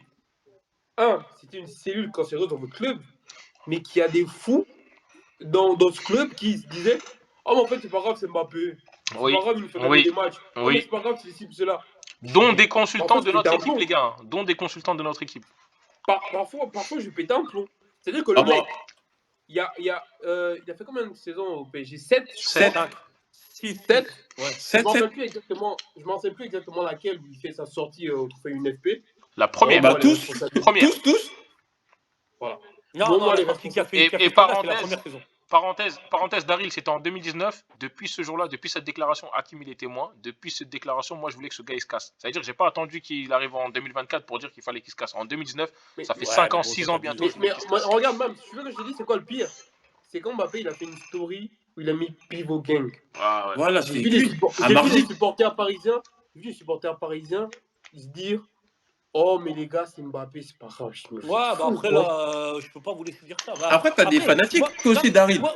c'était une cellule cancéreuse dans votre club, mais qu'il y a des fous dans ce club qui se disaient oh, mais en fait, c'est pas grave, c'est Mbappé. C'est oui, pas grave, il nous fait gagner oui, des matchs. Oh, mais oui, c'est pas grave, c'est ci, c'est cela. dont des Parfois, consultants je de pétais notre un équipe, plomb. les gars, dont des consultants de notre équipe. Parfois, je pétais un plomb. C'est-à-dire que le Ah bon, mec, il a fait combien de saisons au PSG 7, je 7. crois. 6, 7. ouais. Je 7, m'en 7. rappelle plus exactement laquelle où il fait sa sortie au trophée UNFP. La Bon, première. Bah moi, les tous, responsabilités. Première. tous. Voilà. Non, Bon, non, moi, la les partie qui a fait, Et, qui a et fait scandale, c'est la première parenthèse, saison. parenthèse, Daryl, c'était en 2019. Depuis ce jour-là, depuis cette déclaration, Hakim il est témoin. Depuis cette déclaration, moi je voulais que ce gars il se casse. C'est-à-dire que j'ai pas attendu qu'il arrive en 2024 pour dire qu'il fallait qu'il se casse. En 2019, Mais, ça fait Ouais, 5 mais ans, bon, 6 ça ans t'a bientôt, dit. je voulais qu'il se casse. regarde, même, si tu veux que je te dise, c'est quoi le pire? C'est quand Mbappé, il a fait une story où il a mis Pivot Gang. Ah ouais. Voilà, J'ai c'est vu, les, cuit. support- À j'ai vu les mardi. supporters parisiens, ils se dire oh, mais les gars, c'est Mbappé, c'est pas grave. Je me fais Ouais, bah fou, après, quoi. là, je peux pas vous laisser dire ça. Bah, Après, t'as des après, fanatiques moi, non, aussi, mais Daryl. moi,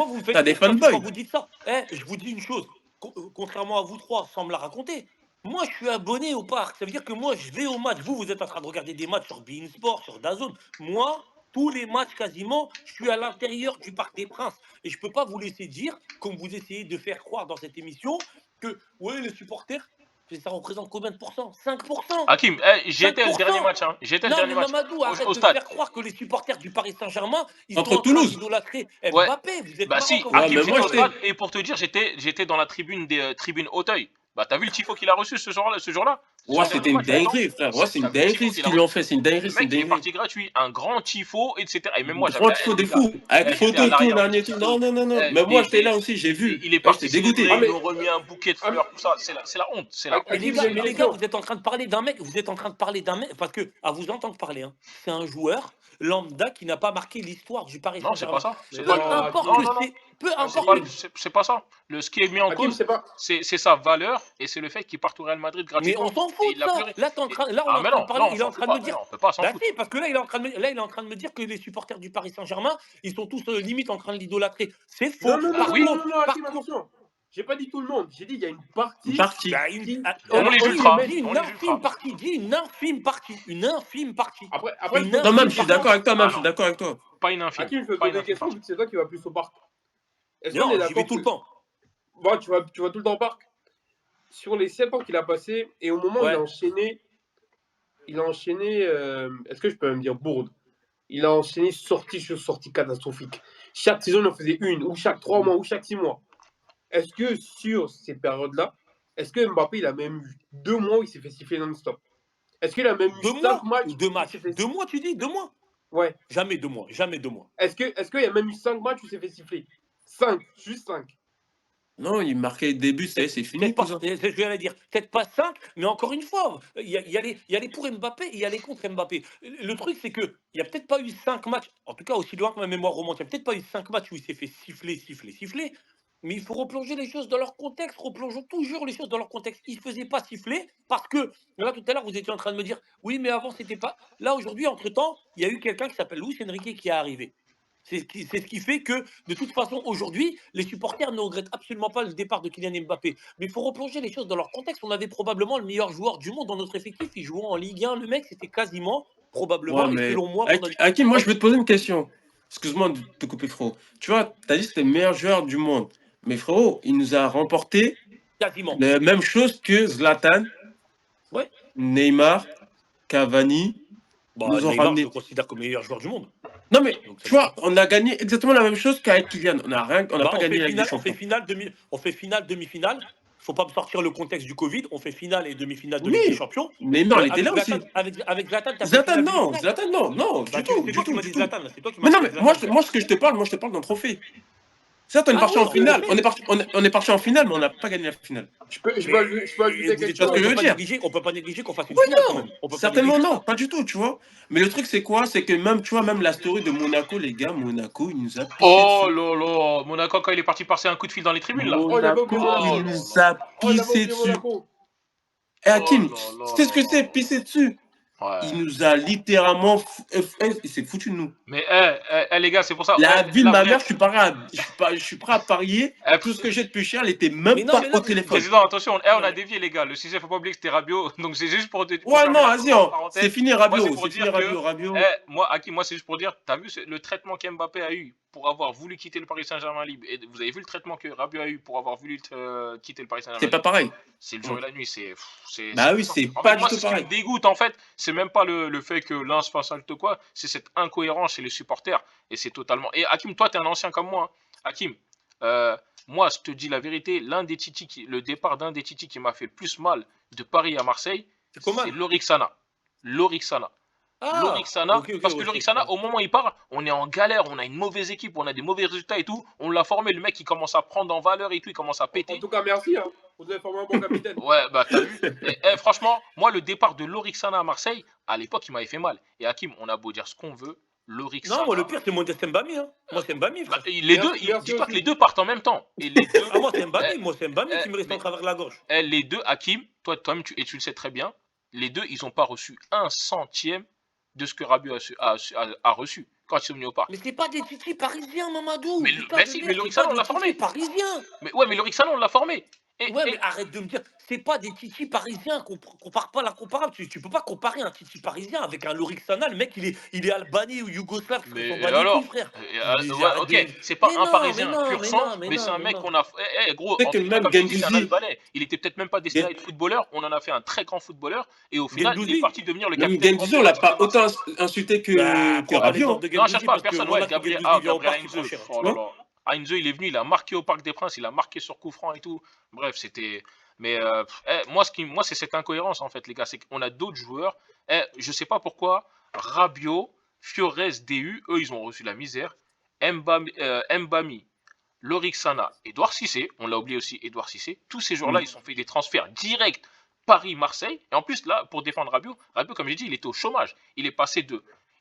vous me faites T'as des rire parce que quand fanboys. vous dites ça, je vous dis une chose, contrairement à vous trois, sans me la raconter, moi, je suis abonné au parc. Ça veut dire que moi, je vais au match. Vous êtes en train de regarder des matchs sur beIN Sport, sur DAZN. Moi, tous les matchs quasiment, je suis à l'intérieur du Parc des Princes. Et je peux pas vous laisser dire, comme vous essayez de faire croire dans cette émission, que, ouais, les supporters, ça représente combien de pourcents? 5%. Hakim, j'y étais le dernier 5%. match. Hein. J'y étais le Non, dernier mais match. Mamadou, arrête Au de me stade. faire croire que les supporters du Paris Saint-Germain, ils sont Entre en train Toulouse. d'idolâtrer Ouais. Mbappé. Vous êtes Bah marrant si, quand vous Ouais, Hakim, mais dites j'étais moi, au ça. stade. Et pour te dire, j'étais dans la tribune Auteuil. Bah t'as vu le tifo qu'il a reçu ce jour-là? ouais, Son c'était dernier une match, attends. dinguerie, frère. Ouais, c'est T'as une vu le tifo dinguerie ce qu'il a qu'ils lui ont reçu? fait. C'est une dinguerie, Le c'est une mec, il est dinguerie. parti gratuit. Un grand tifo, etc. Et même moi, j'avais Grand la tifo haine, de les gars. fou. Avec J'étais photo à et tout, l'arrière du dernier truc. Non, tifo. non, non, non. Mais moi, j'étais là aussi, j'ai vu. Il est Ouais, parti j'étais dégoûté. célébrer, Ah, mais- ils nous ont remis un bouquet de Ah, mais- fleurs, tout ça. C'est la honte. C'est la honte. Mais les Hakim, gars, j'ai une mais les question. gars, vous êtes en train de parler d'un mec, vous êtes en train de parler d'un mec, parce que, à vous entendre parler, hein, c'est un joueur lambda qui n'a pas marqué l'histoire du Paris Non, c'est pas Saint-Germain. ça. Mais C'est Peu pas non, importe Non, que non, non. c'est. Peu C'est importe pas, que. c'est pas ça. Ce qui est mis en Hakim, cause, c'est pas. c'est sa valeur et c'est le fait qu'il parte au Real Madrid Mais on gratuitement. s'en Et fout de il a ça. pleuré. Là, là, on est en Mais train de non, parler, on il est s'en en fout train de pas. me dire. Non, on peut pas s'en Bah foutre. si, parce que là, il est en train de me dire que les supporters du Paris Saint-Germain, ils sont tous limite en train de l'idolâtrer. C'est faux. Non, non, non, Par non, oui. non, contre, non, par Hakim, contre, attention. J'ai pas dit tout le monde. J'ai dit il y a une partie Parti. bah, qui. Dont les dis ultras. dis Dont une les infime ultras. partie, dis une infime partie, une infime partie. Après, je Une peux te Non, poser même, une je suis infime question. d'accord partie. avec toi, même, Ah je suis non, d'accord avec toi. pas une infime. Hakim, je peux te Pas poser une une infime question partie. vu que c'est toi qui vas plus au parc. Est-ce qu'on Non, est j'y vais d'accord tout que. le temps. Bon, tu vas tout le temps au parc. Sur les 7 ans qu'il a passé, et au moment où Ouais. il a enchaîné, est-ce que je peux même dire bourde? Il a enchaîné sortie sur sortie catastrophique. Chaque saison, il en faisait une, ou chaque 3 mois, ou chaque 6 mois. Est-ce que sur ces périodes-là, est-ce que Mbappé, il a même eu 2 mois où il s'est fait siffler non-stop? Est-ce qu'il a même eu 2 5 mois matchs ou 2 où il matchs? s'est fait 2 mois, tu dis? 2 mois? Ouais. Jamais 2 mois. Jamais 2 mois. Est-ce qu'il y a même eu 5 matchs où il s'est fait siffler? 5, juste 5. Non, il marquait le début, c'est fini, Peut-être pas, cousin. je viens de dire, peut-être pas 5, mais encore une fois, il y a les pour Mbappé et il y a les contre Mbappé. Le truc, c'est qu'il n'y a peut-être pas eu 5 matchs, en tout cas aussi loin que ma mémoire remonte, il n'y a peut-être pas eu 5 matchs où il s'est fait siffler, mais il faut replonger les choses dans leur contexte, replongeons toujours les choses dans leur contexte. Il ne faisait pas siffler parce que, là tout à l'heure, vous étiez en train de me dire, oui, mais avant, c'était pas. Là, aujourd'hui, entre-temps, il y a eu quelqu'un qui s'appelle Luis Enrique qui est arrivé. C'est ce qui fait que, de toute façon, aujourd'hui, les supporters ne regrettent absolument pas le départ de Kylian Mbappé. Mais il faut replonger les choses dans leur contexte. On avait probablement le meilleur joueur du monde dans notre effectif. Il jouait en Ligue 1. Le mec, c'était quasiment, probablement, Ouais, et mais selon moi, pendant Hakim, moi, je vais te poser une question. excuse-moi de te couper, frérot. Tu vois, tu as dit que c'était le meilleur joueur du monde. Mais frérot, il nous a remporté Quasiment. la même chose que Zlatan, Ouais. Neymar, Cavani Bah, nous ont Neymar, je ramené. le considère comme meilleur joueur du monde. Non, mais Donc ça tu veut vois, dire quoi? on a gagné exactement la même chose qu'avec Kylian. On n'a Bah, pas gagné la Ligue des on fait Champions. finale, demi-finale. Faut pas me sortir le contexte du Covid. On fait finale et demi-finale de Ligue des Oui, Champions. Neymar, il était là aussi. Avec Zlatan, t'as fait Zlatan, finale non, demi-finale. Zlatan, non, non, Bah, du tout, c'est du toi qui tout, m'as du dit tout. Zlatan. C'est toi qui m'as Mais non, parlé mais de Zlatan, frère. moi, ce que je te parle, d'un trophée. Certes, on est Ah parti oui, en finale. trophée. On est parti en finale, mais on n'a pas gagné la finale. Je peux Mais ajouter quelque Tu vois ce on que je chose. peut veux pas dire? négliger, on peut pas négliger qu'on fasse une Oui, finale quand non, même. On peut pas certainement négliger non, ça. pas du tout, tu vois. Mais le truc, c'est quoi? C'est que même, tu vois, même la story de Monaco, les gars, Monaco, il nous a pissé Oh dessus. là là, Monaco quand il est parti passer un coup de fil dans les tribunes là. Oh, il avait oublié Monaco, il Oh Monaco. là nous là. a Oh, il avait pissé oublié dessus. Monaco. Et Oh Hakim, là tu là sais ce là que là c'est, là. pisser dessus? Ouais. Il nous a littéralement, il s'est foutu de nous. Mais les gars, c'est pour ça. La vie de Là, ma mère, bref. je suis prêt à parier. Eh, Tout ce que j'ai de plus cher, il était Mais même non, pas mais au là, téléphone. Président, attention, on non, a mais- dévié les gars. Le sujet, faut pas oublier que c'était Rabiot. Donc c'est juste pour Ouais, fermer non, la vas-y, c'est parenthèse. fini Moi, c'est Rabiot, pour c'est fini dire que, Rabiot. moi, Hakim, moi, c'est juste pour dire, t'as vu le traitement qu'Mbappé a eu pour avoir voulu quitter le Paris Saint-Germain libre, et vous avez vu le traitement que Rabiot a eu pour avoir voulu quitter le Paris C'est Saint-Germain pas libre. pareil. C'est le jour et la nuit, c'est Bah oui, puissant. c'est En pas fait, du moi, tout c'est ce qui me pareil. dégoûte, en fait, c'est même pas le fait que l'un se fasse halte quoi, c'est cette incohérence chez les supporters, et c'est totalement... Et Hakim, toi, t'es un ancien comme moi, hein. Hakim, euh, moi, je te dis la vérité, le départ d'un des titis qui m'a fait le plus mal de Paris à Marseille, C'est c'est Coman. Lorixana. Lorixana. Ah, Lorixana, ok, parce que ouais, Lorixana, au moment où il part, on est en galère, on a une mauvaise équipe, on a des mauvais résultats et tout. On l'a formé, le mec, il commence à prendre en valeur et tout, il commence à En péter. tout cas, merci. Hein. Vous avez formé un bon capitaine. Ouais, bah t'as vu. Franchement, moi, le départ de Lorixana à Marseille, à l'époque, il m'avait fait mal. Et Hakim, on a beau dire ce qu'on veut, Non, Lorixana. moi, le pire, c'est Modeste Mbami. Hein. Moi, c'est Mbami, Bah, frère. les deux, Merci dis-toi que aussi. les deux partent en même temps. Et les deux, Ah, moi, c'est Mbami. Moi, c'est Mbami qui me reste mais en travers de la gorge. les deux, Hakim, toi-même, tu le sais très bien, les deux, ils n'ont pas reçu un centième de ce que Rabiot a reçu quand ils sont venus au parc. Mais c'est pas des titis parisiens, Mamadou. Mais, Putain bah de si, mais merde, c'est Lorixana, pas on des l'a titis formé. parisiens. Mais ouais, mais Lorixana, on l'a formé. Ouais, mais arrête de me dire, c'est pas des titis parisiens, compare pas la comparable. Tu peux pas comparer un titi parisien avec un Lorixana. Le mec, il est albanais ou yougoslave, frère, il Mais s'en et bat les couilles, alors frère. Ouais, Arrête ok, de... c'est pas Mais un non, mais Parisien non, pur mais sang, non, mais mais c'est non, un mais mec non. qu'on a. Gros, Tu sais que entre guillemets, même comme tu dis, c'est un Gendouzi, Albanais. Il était peut-être même pas destiné à être footballeur. On en a fait un très grand footballeur. Et au final, il est Gendouzi. parti devenir le même capitaine Gendouzi, on l'a emblématique de pas autant Marseille. insulté Bah, que prends pas Rabiot. l'exemple de Non, cherche Gendouzi pas, parce que personne. Ouais, Ronald Gendouzi vient au Gabriel parc, il prend Heinze. cher. Oh là là. Heinze, il est venu, il a marqué au Parc des Princes, il a marqué sur coup franc et tout. Bref, c'était. Mais moi, c'est cette incohérence en fait, les gars. C'est qu'on a d'autres joueurs. Je sais pas pourquoi. Rabiot, Fiores, DU, eux, ils ont reçu la misère. Mbami, Lorixana, Edouard Cissé, on l'a oublié aussi, Edouard Cissé. Tous ces joueurs-là, ils ont fait des transferts directs Paris-Marseille. Et en plus, là, pour défendre Rabiot, comme j'ai dit, il était au chômage.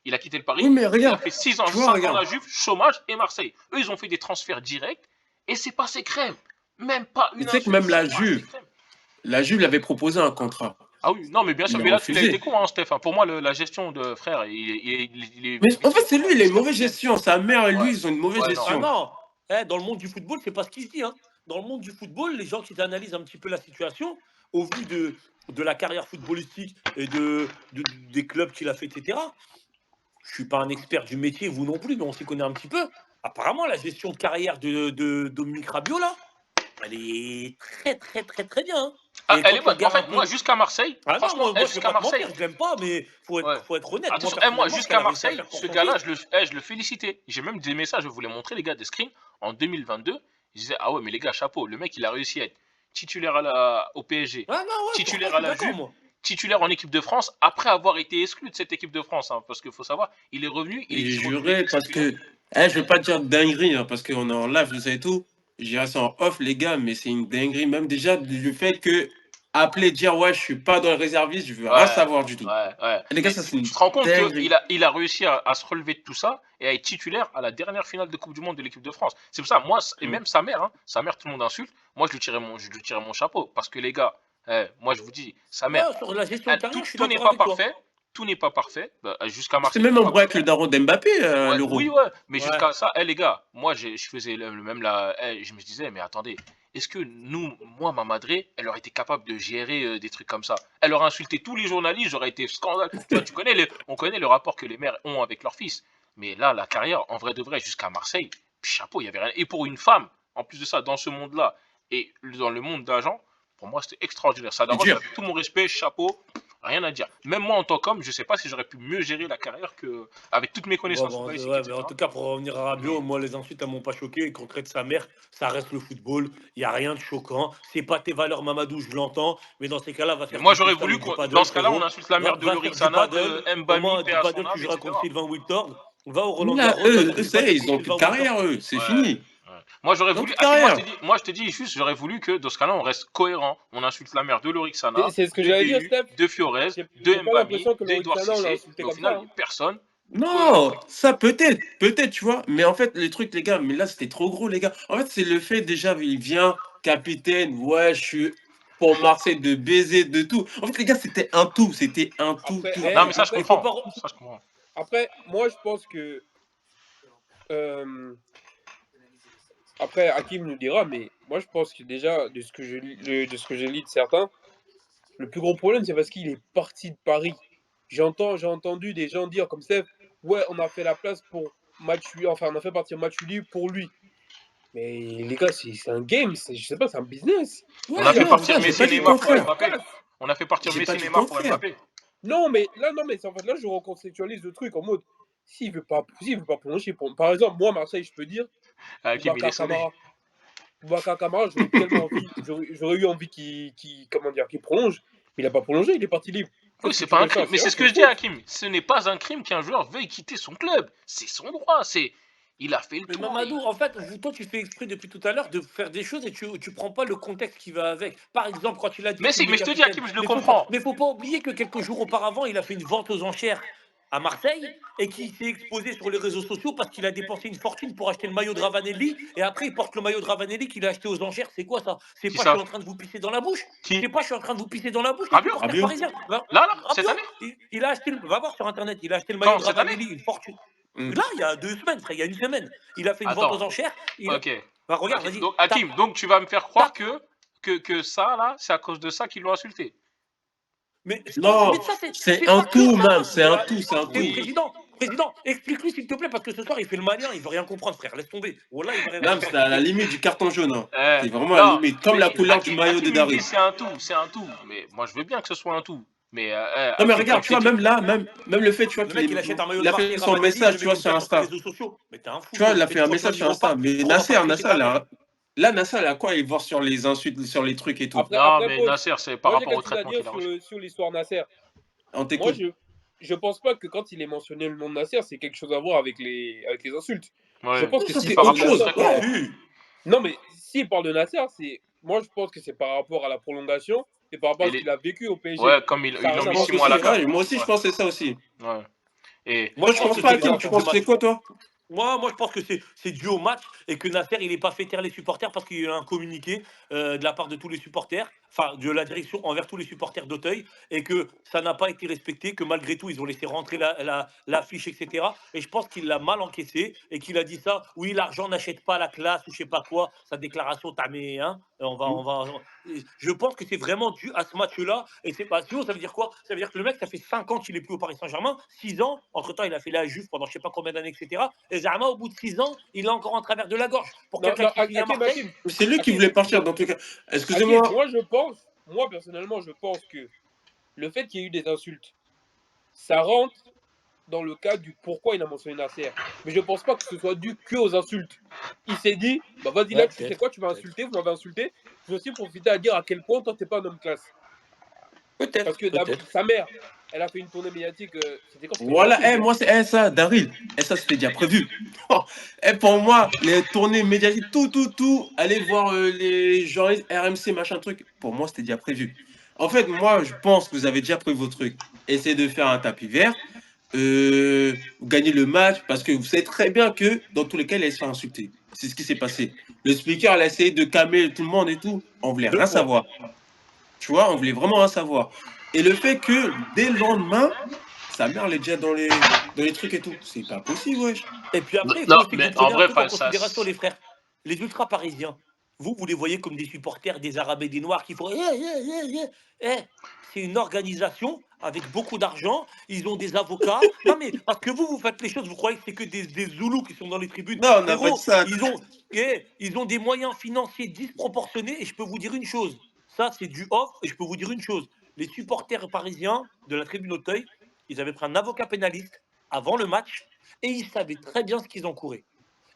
Il a quitté le Paris, Oui, mais il a regarde, fait 6 ans, tu vois, 5 ans regarde. la Juve, chômage et Marseille. Eux, ils ont fait des transferts directs et c'est passé crème. Même pas Tu une sais que insulte, même c'est passé crème. la Juve l'avait proposé un contrat. Ah oui, non, mais bien sûr, Il a mais là-dessus, il a été refusé. con, hein, Steph. Hein. Pour moi, la gestion de frère, il est Mais en fait, c'est lui, il a une mauvaise vice-capitaine. gestion. Sa mère et Ouais, lui, ils ont une mauvaise ouais, non. Ah gestion. non, dans le monde du football, c'est pas ce qu'il se dit. Hein. Dans le monde du football, les gens qui analysent un petit peu la situation, au vu de la carrière footballistique et des clubs qu'il a fait, etc., je suis pas un expert du métier, vous non plus, mais on s'y connaît un petit peu. Apparemment, la gestion de carrière de Dominique Rabiot, là, elle est très, très, très, très bien. Hein. Ah, Et elle quand est tu bonne. En regardes un fait, peu... moi, jusqu'à Marseille, Ah non, franchement, moi je vais jusqu'à pas te mentir, Marseille. je l'aime pas, mais Ouais. faut être honnête. Attention, Moi, moi, personnellement, ce jusqu'à qu'elle a réussi à Marseille, faire pour ce son gars-là, fils... je le félicitais. J'ai même des messages, je vous les montrer, les gars, des screens. En 2022, je disais, ah ouais, mais les gars, chapeau, le mec, il a réussi à être titulaire au PSG, Ah non, ouais, sur ça, titulaire je à suis la d'accord, Juve, moi. titulaire en équipe de France, après avoir été exclu de cette équipe de France. Hein, parce qu'il faut savoir, il est revenu, il Et est revenu juré parce titulaire. que, je vais pas te dire dinguerie, hein, parce qu'on est en live, vous savez tout. Je dirais ça en off, les gars, mais c'est une dinguerie. Même déjà, du fait que appeler, dire, ouais, je suis pas dans le réserviste, je veux rien Ouais, savoir du tout. ouais. Les gars, Mais ça, c'est une tu te rends compte dinguerie. il a réussi à se relever de tout ça et à être titulaire à la dernière finale de Coupe du Monde de l'équipe de France. C'est pour ça, moi, et même sa mère, tout le monde insulte. Moi, je lui tirais mon chapeau. Parce que les gars, moi, je vous dis, sa mère, Ouais, sur la gestion de carrière, je suis tout n'est d'accord pas avec toi. parfait. Tout n'est pas parfait. Bah, jusqu'à C'était Marseille, même tout un va bruit pas avec bien. le daron d'Mbappé à Ouais, l'Euro. oui, ouais. Mais Ouais. jusqu'à ça, les gars, moi, je faisais même là. Je me disais, mais attendez, est-ce que moi, ma madré, elle aurait été capable de gérer des trucs comme ça? Elle aurait insulté tous les journalistes, j'aurais été scandale. Tu vois, on connaît le rapport que les mères ont avec leur fils. Mais là, la carrière, en vrai de vrai, jusqu'à Marseille, chapeau, il y avait rien. Et pour une femme, en plus de ça, dans ce monde-là, et dans le monde d'agent, pour moi, c'était extraordinaire. Ça, C'est d'abord, tu dur. as tout mon respect, chapeau, rien à dire. Même moi, en tant qu'homme, je sais pas si j'aurais pu mieux gérer la carrière que avec toutes mes Ouais, connaissances bon, footballistiques, ouais, mais en etc. tout cas, pour revenir à Rabiot, Mais moi, les insultes, elles m'ont pas choqué. Qu'on traite sa mère, ça reste le football. Il n'y a rien de choquant. C'est pas tes valeurs, Mamadou, je l'entends. Mais dans ces cas-là, va Mais faire moi, du j'aurais futsal voulu ou du dans paddle, ce cas-là, on frérot. insulte la mère de Va faire du Lorixana, paddle. de Au Mbami, moins, paix du à son paddle, tu âme, joueras etc. contre Sylvain Wiltord. Va au Roland Là, Garros, va faire du ça y est, paddle ils contre ont plus de Sylvain Wiltord. carrière, eux. C'est Ouais, fini. ouais. Moi, j'aurais Ils ont voulu, plus de Hakim, carrière. moi, je te dis juste, j'aurais voulu que dans ce cas-là, on reste cohérent. On insulte la mère de Lorixana, C'est ce que de j'allais dire, BU, Steph. de Fiorez, J'ai de pas Mbami, l'impression que d'Edouard Lorixana, on l'a Cissé, insulté mais au comme ça. final, il n'y Hein. a personne. Non, ça peut-être, tu vois. Mais en fait, les trucs, les gars, mais là, c'était trop gros, les gars. En fait, c'est le fait, déjà, il vient, capitaine, ouais, je suis pour Marseille, de baiser, de tout. En fait, les gars, c'était un tout, Après, tout, Non, tout. mais ça, je Après, il faut comprends. pas. Ça, je comprends. après, moi, je pense que. Après, Hakim nous dira, mais moi, je pense que déjà, de ce que je lis de certains, le plus gros problème, c'est parce qu'il est parti de Paris. J'ai entendu des gens dire comme Steph, ouais, on a fait la place pour Matuidi, enfin, on a fait partir Matuidi pour lui. Mais les gars, c'est un game, je sais pas, c'est un business. On a Ouais, fait S'il non, veut partir ça, pas, j'ai Messi pas et dit le Neymar s'il veut pour pas, il contraire. Mbappé. casse. On a fait partir J'ai Messi pas et dit le Neymar pour contraire. Mbappé. Non, mais là, non, mais en fait, là, je recontextualise le truc en mode, s'il veut pas prolonger, par exemple, moi, Marseille, je peux dire, Hakim, il est Boubacar sonné. Kamara. Boubacar Kamara, j'aurais tellement envie, j'aurais eu envie comment dire, qu'il prolonge, mais il a pas prolongé, il est parti libre. Oui, Qu'est-ce que c'est tu pas un veux faire? crime. Mais C'est c'est eux, ce c'est que une je dis, faute. Hakim. Ce n'est pas un crime qu'un joueur veuille quitter son club. C'est son droit. Il a fait le Mais tour. Mamadou, en fait, toi, tu fais exprès depuis tout à l'heure de faire des choses et tu prends pas le contexte qui va avec. Par exemple, quand il a dit Mais si, qu'il est mais je te dis, capitaine, Hakim, je le comprends. mais faut pas oublier que quelques jours auparavant, il a fait une vente aux enchères à Marseille et qu'il s'est exposé sur les réseaux sociaux parce qu'il a dépensé une fortune pour acheter le maillot de Ravanelli et après il porte le maillot de Ravanelli qu'il a acheté aux enchères. C'est quoi ça? C'est Qui pas je suis ça? en train de vous pisser dans la bouche? Qui? C'est pas je suis en train de vous pisser dans la bouche, les Rabiot? supporters Rabiot? parisiens. Là, cette Rabiot, année? il a acheté, va voir sur internet, il a acheté le maillot Quand? de Cette année? Ravanelli, une fortune. Hmm. Là, il y a 2 semaines, frère, il y a une semaine. Il a fait une vente aux Attends. enchères. Ok. Bah, regarde, Ok. vas-y, Donc, tape, Hakim, donc tu vas me faire croire tape. que ça, là, c'est à cause de ça qu'ils l'ont insulté. Mais, mais Non, ça, c'est c'est un pas que tout, ça. man, c'est un tout, c'est un C'est tout. Oui. président, explique-lui s'il te plaît, parce que ce soir, il fait le malin, il veut rien comprendre, frère. Laisse tomber. Wallah, il veut rien Même, comprendre. c'est à la limite du carton jaune, hein. C'est vraiment à la Non, limite, comme la couleur du maillot de Hakim, il me dit Daryl. c'est un tout, c'est un tout. Mais moi, je veux bien que ce soit un tout. Mais Non, mais Hakim, regarde, tu vois, même là, même le fait, tu vois, Le mec, il achète un maillot il de a Marseille fait son Ravanelli, il message, le tu met vois, comme sur ça sur tes Insta. réseaux sociaux. Mais t'es un fou, Tu vois, toi. il a Et fait un quand tu leur message sur dis Insta. repas, Mais on va pas Nasser, péter ta mère. Nasser, elle a quoi? Il voir sur les insultes, sur les trucs et tout. Non, Après, mais pause. Nasser, c'est par Moi, j'ai rapport au quelque chose à traitement dire qu'il a reçu. sur l'histoire Nasser. On Moi, t'écoute. je pense pas que quand il est mentionné le nom de Nasser, c'est quelque chose à voir avec les insultes. Je Ouais. pense Non, que ça, s'il c'est Par parle de autre rapport au chose. Nasser, traitement. Ouais. Si. non, mais s'il parle de Nasser, moi, je pense que c'est par rapport à la prolongation et par rapport à Et ce qu'il a vécu au PSG. Ouais, comme Ça n'a ils l'ont rien à mis Je voir pense 6 mois à aussi, la avec. cave. ouais, moi aussi, je Ouais. pensais ça aussi. Ouais. Et Moi, Toi, je tu pense penses que pas, c'est dû à Hakim, la tu fin du penses match. c'est quoi, toi? Moi, je pense que c'est dû au match et que Nasser, il n'est pas fait taire les supporters parce qu'il y a eu un communiqué de la part de tous les supporters, enfin de la direction envers tous les supporters d'Auteuil, et que ça n'a pas été respecté, que malgré tout, ils ont laissé rentrer l'affiche, etc. Et je pense qu'il l'a mal encaissé et qu'il a dit ça. Oui, l'argent n'achète pas la classe ou je sais pas quoi. Sa déclaration, t'as mis, hein. Je pense que c'est vraiment dû à ce match-là. Et c'est pas sinon, ça veut dire quoi? Ça veut dire que le mec, ça fait 5 ans qu'il est plus au Paris Saint-Germain, 6 ans. Entre-temps, il a fait la Juve pendant je sais pas combien d'années, etc. Et Zama, au bout de 6 ans, il est encore en travers de la gorge. Pour Non, quelqu'un non, qui signe à Marseille, C'est lui qui Hakim, voulait partir, dans tous les cas. Excusez-moi. Hakim, moi personnellement, je pense que le fait qu'il y ait eu des insultes, ça rentre dans le cas du pourquoi il a mentionné Nasser. Mais je pense pas que ce soit dû que aux insultes. Il s'est dit, bah vas-y là, ouais, tu sais peut-être. quoi, tu vas insulter, vous m'avez insulté. Je vais aussi profiter à dire à quel point toi t'es pas un homme classe. Parce Peut-être, que peut-être. sa mère, elle a fait une tournée médiatique, c'était quand? C'était au mois Voilà, d'août, non? moi, c'est ça, Daryl. Ça, c'était déjà prévu. Pour moi, les tournées médiatiques, tout, aller voir les journalistes RMC, machin truc, pour moi, c'était déjà prévu. En fait, moi, je pense que vous avez déjà prévu vos trucs. Essayez de faire un tapis vert, vous gagnez le match, parce que vous savez très bien que, dans tous les cas, il allait se faire insulter. C'est ce qui s'est passé. Le speaker, il a essayé de calmer tout le monde et tout. On voulait 2 rien fois. savoir. Tu vois, on voulait vraiment rien savoir. Et le fait que, dès le lendemain, sa mère, elle est déjà dans les trucs et tout. C'est pas possible, wesh. Et puis après, il faut Non, aussi que mais vous en preniez un vrai, truc en ça. considération, les frères. Les ultra parisiens. vous les voyez comme des supporters des Arabes et des Noirs qui font c'est une organisation avec beaucoup d'argent, ils ont des avocats. Non mais parce que vous faites les choses, vous croyez que c'est que des Zoulous qui sont dans les tribunes. Non, on n'a pas dit Frérot, ça. ils ont des moyens financiers disproportionnés et je peux vous dire une chose. Ça, c'est du off et je peux vous dire une chose. Les supporters parisiens de la tribune Auteuil, ils avaient pris un avocat pénaliste avant le match et ils savaient très bien ce qu'ils encouraient.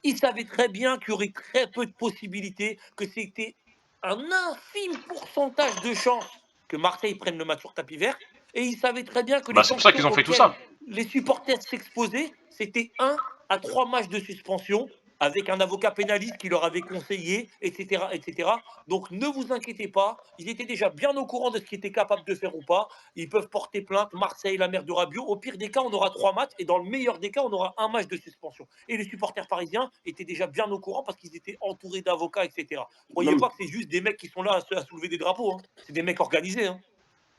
Ils savaient très bien qu'il y aurait très peu de possibilités, que c'était un infime pourcentage de chances que Marseille prenne le match sur tapis vert. Et ils savaient très bien que Bah, les c'est pour ça qu'ils sanctions ont fait tout auxquelles ça. les supporters s'exposaient, c'était 1 à 3 matchs de suspension avec un avocat pénaliste qui leur avait conseillé, etc., etc. Donc ne vous inquiétez pas, ils étaient déjà bien au courant de ce qu'ils étaient capables de faire ou pas. Ils peuvent porter plainte, Marseille, la mer de Rabiot. Au pire des cas, on aura 3 matchs et dans le meilleur des cas, on aura un match de suspension. Et les supporters parisiens étaient déjà bien au courant parce qu'ils étaient entourés d'avocats, etc. Croyez Non, pas que c'est juste des mecs qui sont là à soulever des drapeaux. Hein. C'est des mecs organisés. Hein.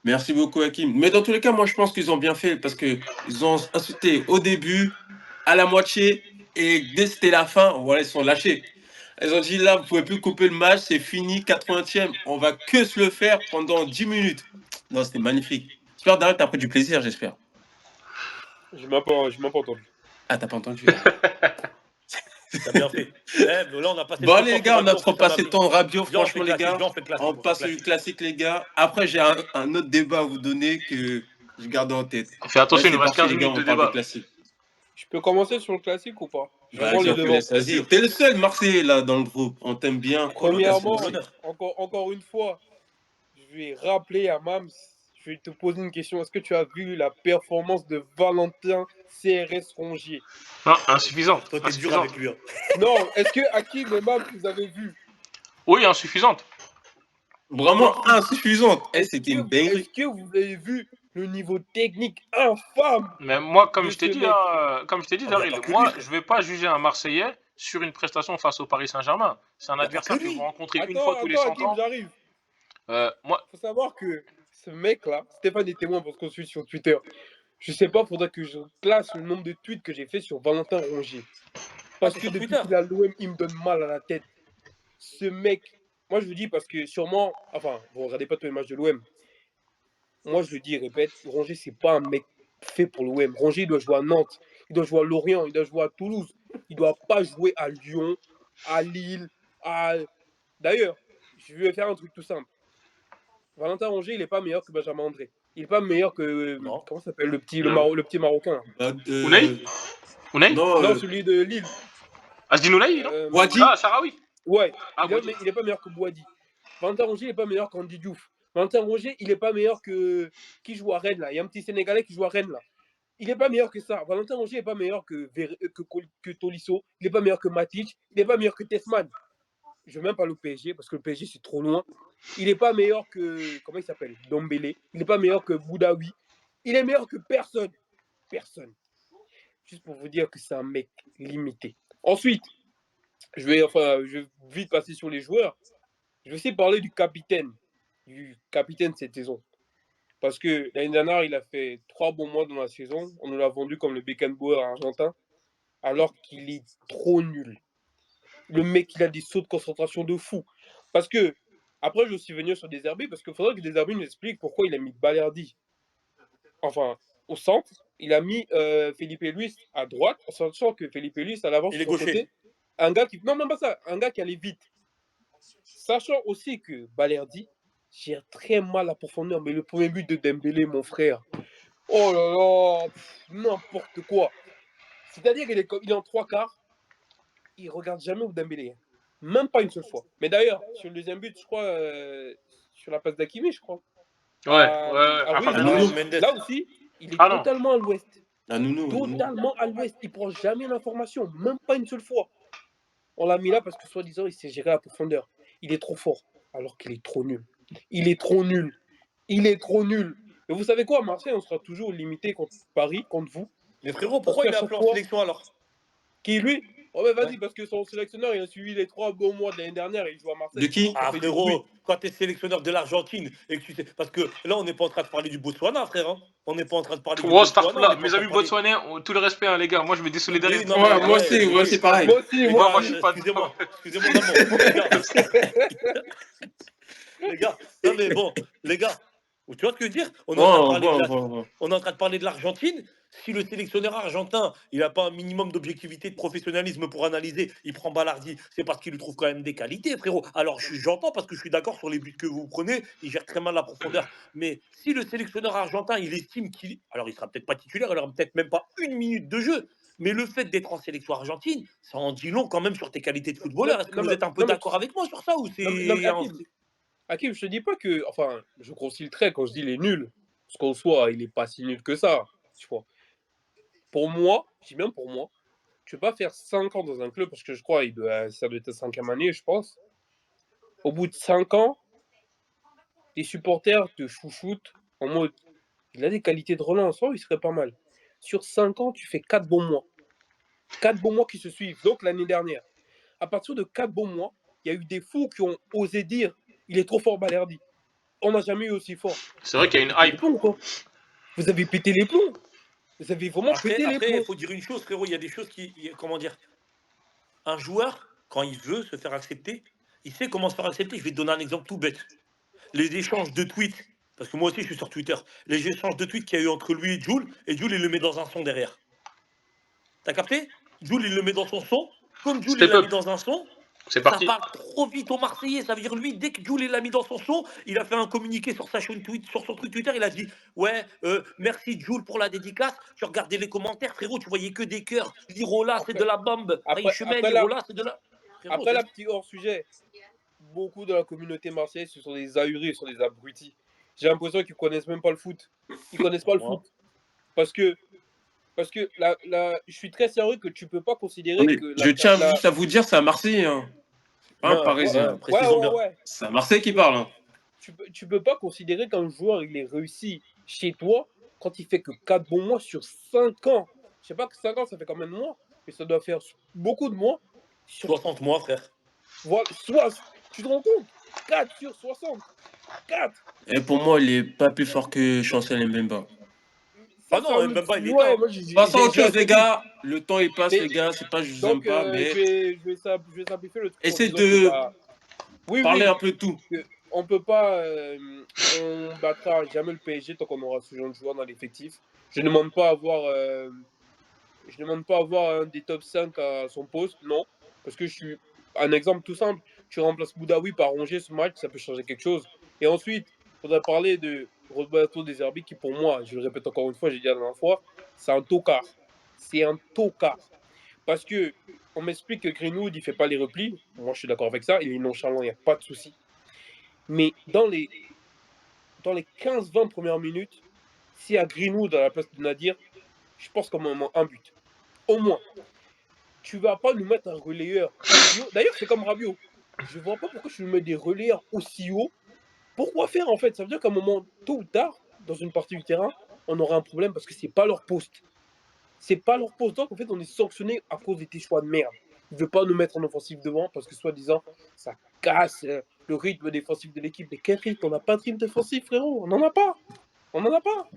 merci beaucoup, Hakim. Mais dans tous les cas, moi, je pense qu'ils ont bien fait parce qu'ils ont insulté au début, à la moitié, et dès que c'était la fin, voilà, ils sont lâchés. Ils ont dit là, vous pouvez plus couper le match, c'est fini, 80e, on va que se le faire pendant 10 minutes. Non, c'était magnifique. J'espère d'ailleurs que t'as pris du plaisir, j'espère. J'ai même pas entendu. Ah, t'as pas entendu. T'as bien fait. Là, on a passé Bon, trop de allez, les temps sur gars, on a Rabiot, en trop plus, ça m'a passé le plu. temps Rabiot, Viens, on fait franchement, les classique. gars. Viens, on fait classique. On passe le classique, les gars. Après, j'ai un autre débat à vous donner que je garde en tête. Fais attention, Vas-y, il c'est nous reste parti, 15 les gars, minutes on de parle de débat. classique. Je peux commencer sur le classique ou pas? Je vais prendre Vas-y, les on te devants. laisse. Vas-y, t'es le seul Marseillais là dans le groupe. On t'aime bien. Honneur, Premièrement, l'honneur. encore une fois, je vais rappeler à Mams, je vais te poser une question. Est-ce que tu as vu la performance de Valentin CRS Rongier? Non, insuffisante. Toi, t'es dur Insuffisante. avec lui. Hein. Non, est-ce que Hakim et Mams, vous avez vu? Oui, insuffisante. Vraiment insuffisante. Eh, Est-ce c'était une que, dinguerie. est-ce que vous avez vu le niveau technique infâme Mais moi, comme de je ce t'ai dit, mec? comme je t'ai dit, Ah, mais y a Daryl, pas que lui, moi, frère. je vais pas juger un Marseillais sur une prestation face au Paris Saint-Germain. C'est un Y a pas que adversaire que vous lui. rencontrez une fois Attends, tous les attends, 100 Hakim, ans. j'arrive. Moi, Faut savoir que ce mec-là, Stéphane est témoin pour ce qu'on suit sur Twitter. Je sais pas, faudrait que je classe le nombre de tweets que j'ai fait sur Valentin Rongier. Ah, Parce c'est que sur depuis Twitter. qu'il a l'OM, il me donne mal à la tête. Ce mec, moi je vous dis parce que sûrement, enfin, vous regardez pas tous les matchs de l'OM. Moi je le dis et répète, Rongier c'est pas un mec fait pour l'OM. Rongier il doit jouer à Nantes, il doit jouer à Lorient, il doit jouer à Toulouse. Il doit pas jouer à Lyon, à Lille, à. D'ailleurs, je vais faire un truc tout simple. Valentin Rongier, il est pas meilleur que Benjamin André. Il est pas meilleur que. Non. Comment s'appelle le petit, Non. le petit Marocain? Unai Unai Non, Non, celui de Lille. Asdin Unai, non Wadi. Ah, Sarawi. Ouais, Ah, il est, Wadi. il est pas meilleur que Boadi. Valentin Rongier, il est pas meilleur qu'Andy Diouf. Valentin Rongier, il est pas meilleur que. Qui joue à Rennes là? Il y a un petit Sénégalais qui joue à Rennes là. Il est pas meilleur que ça. Valentin Rongier est pas meilleur que Tolisso. Il est pas meilleur que Matic. Il est pas meilleur que Tessman. Je veux même pas le PSG parce que le PSG c'est trop loin. Il est pas meilleur que. Comment il s'appelle? Dombélé. Il est pas meilleur que Boudaoui. Il est meilleur que personne. Personne. Juste pour vous dire que c'est un mec limité. Ensuite, je vais vite passer sur les joueurs. Je vais aussi parler du capitaine cette saison. Parce que l'année dernière, il a fait 3 bons mois dans la saison. On nous l'a vendu comme le Beckenbauer argentin, alors qu'il est trop nul. Le mec, il a des sauts de concentration de fou. Parce que, après, je suis venu sur Deserbi, parce qu'il faudrait que Deserbi nous explique pourquoi il a mis Balerdi, enfin, au centre. Il a mis Felipe Luis à droite, en sachant que Felipe Luis, à l'avant, Il sur est son gaucher. côté, un gars qui. Non, même pas ça, un gars qui allait vite. Sachant aussi que Balerdi gère très mal la profondeur, mais le premier but de Dembélé, mon frère, oh là là, n'importe quoi. C'est-à-dire qu'il est en 3 quarts, il regarde jamais où Dembélé. Même pas une seule fois. Mais d'ailleurs, sur le deuxième but, je crois, sur la passe d'Hakimi, je crois. Ouais, Ah oui, Ah, Nounou. Mendes. là aussi, il est Ah non. totalement à l'ouest. Ah, Nounou. Totalement à l'ouest. Il prend jamais l'information, même pas une seule fois. On l'a mis là parce que soi-disant, il sait gérer la profondeur. Il est trop fort, alors qu'il est trop nul. Il est trop nul. Il est trop nul. Mais vous savez quoi, Marseille, on sera toujours limité contre Paris, contre vous. Mais frérot, Parce pourquoi il qu'à est chaque appelé en fois, sélection alors? qui lui, Oh, mais vas-y, parce que son sélectionneur, il a suivi les 3 bons mois de l'année dernière et il joue à De Marseille. qui? Ah, Ça fait du bruit. frérot, quand tu es sélectionneur de l'Argentine et que tu sais. Parce que là, on n'est pas en train de parler du Botswana, frère. Hein. On n'est pas en train de parler du Oh, Botswana, on Starfla, n'est pas en mes train de amis parler. botswanais, tout le respect, hein, les gars. Moi, je me désolidarise. Oui, non, Ouais, mais moi ouais, aussi, oui. c'est pareil. Moi aussi, Les moi gars, moi, je suis pas excusez-moi, excusez-moi, non, les gars, les gars, non mais bon, les gars, tu vois ce que je veux dire? On est en train de Bon, parler de bon, la, bon, bon. on est en train de parler de l'Argentine. Si le sélectionneur argentin, il n'a pas un minimum d'objectivité, de professionnalisme pour analyser, il prend Balardi, c'est parce qu'il lui trouve quand même des qualités, frérot. Alors j'entends parce que je suis d'accord sur les buts que vous prenez, il gère très mal la profondeur. Mais si le sélectionneur argentin, il estime qu'il, alors il sera peut-être pas titulaire, il aura peut-être même pas une minute de jeu. Mais le fait d'être en sélection argentine, ça en dit long quand même sur tes qualités de footballeur. Est-ce que vous êtes un peu d'accord avec moi sur ça ou non, mais c'est Hakim, je te dis pas que. Enfin, je grossis le trait quand je dis il est nul. Parce qu'en soi, il est pas si nul que ça. Tu vois. Pour moi, je dis bien pour moi, tu peux pas faire 5 ans dans un club, parce que je crois ça doit être sa 5e année, je pense. Au bout de 5 ans, les supporters te chouchoutent en mode il a des qualités de relance, oh, il serait pas mal. Sur 5 ans, tu fais 4 bons mois. 4 bons mois qui se suivent. Donc l'année dernière. À partir de 4 bons mois, il y a eu des fous qui ont osé dire il est trop fort, Balerdi. On n'a jamais eu aussi fort. C'est vrai qu'il y a une Pété les hype. plombs, quoi. Vous avez pété les plombs. Vous avez vraiment pété les Après, il plombs. faut dire une chose, frérot, il y a des choses comment dire, un joueur, quand il veut se faire accepter, il sait comment se faire accepter. Je vais te donner un exemple tout bête. Les échanges de tweets, parce que moi aussi je suis sur Twitter, les échanges de tweets qu'il y a eu entre lui et Jules, il le met dans un son derrière. T'as capté? Jules, il le met dans son son. Comme Jules, il Step l'a up. mis dans un son, C'est ça parti. parle trop vite aux Marseillais. Ça veut dire, lui, dès que Jules il l'a mis dans son son, il a fait un communiqué sur sa chaîne sur son truc Twitter. Il a dit ouais, merci Jules pour la dédicace. Tu regardais les commentaires, frérot, tu voyais que des cœurs. Lirola, c'est de la bombe. Chemin, Lirola, c'est de la. Frérot, Après la petite hors-sujet, beaucoup de la communauté marseillaise, ce sont des ahuris, ce sont des abrutis. J'ai l'impression qu'ils connaissent même pas le foot. Ils connaissent pas le foot. Parce que je suis très sérieux que tu peux pas considérer Mais que je tiens juste à vous dire, c'est un Marseillais, hein. Pas un Non, Parisien. précisons bien. Ouais. C'est un Marseillais qui parle. Hein. Tu peux pas considérer qu'un joueur il est réussi chez toi quand il fait que 4 bons mois sur 5 ans. Je sais pas que 5 ans ça fait combien de mois, mais ça doit faire beaucoup de mois. Sur 60 mois, frère. voilà, tu te rends compte 4 sur 60. 4. Et pour moi, il est pas plus fort que Chancel Mbemba. Ah non, Mbemba, il est ouais, éteint. moi Passons à autre chose, j'ai les gars. Le temps, il passe, Mais- les gars. C'est pas je vous aime Donc, pas, mais je vais simplifier le truc. en essayez disant que, de oui, parler oui, un peu de tout. on peut pas, on battra jamais le PSG tant qu'on aura ce genre de joueur dans l'effectif. Je ne demande pas à avoir un des top 5 à son poste, non, parce que je suis un exemple tout simple. Tu remplaces Boudaoui par Rongier ce match, ça peut changer quelque chose. Et ensuite, il faudrait parler de Roberto De Zerbi qui, pour moi, je le répète encore une fois, j'ai dit la dernière fois, c'est un tocard. C'est un tocard. Parce que on m'explique que Greenwood, il fait pas les replis. Moi, je suis d'accord avec ça. Il est nonchalant, il n'y a pas de souci. Mais dans les 15-20 premières minutes, s'il y a Greenwood à la place de Nadir, je pense qu'au moins un but. Au moins. Tu vas pas nous mettre un relayeur aussi haut. D'ailleurs, c'est comme Rabiot. Je vois pas pourquoi tu nous mets des relayeurs aussi haut. Pourquoi faire en fait? Ça veut dire qu'à un moment, tôt ou tard, dans une partie du terrain, on aura un problème parce que c'est pas leur poste. C'est pas leur poste. Donc en fait, on est sanctionné à cause de tes choix de merde. Il veut pas nous mettre en offensive devant parce que soi-disant, ça casse le rythme défensif de l'équipe. Mais quel rythme? On n'a pas de rythme défensif, frérot. On n'en a pas. On n'en a pas.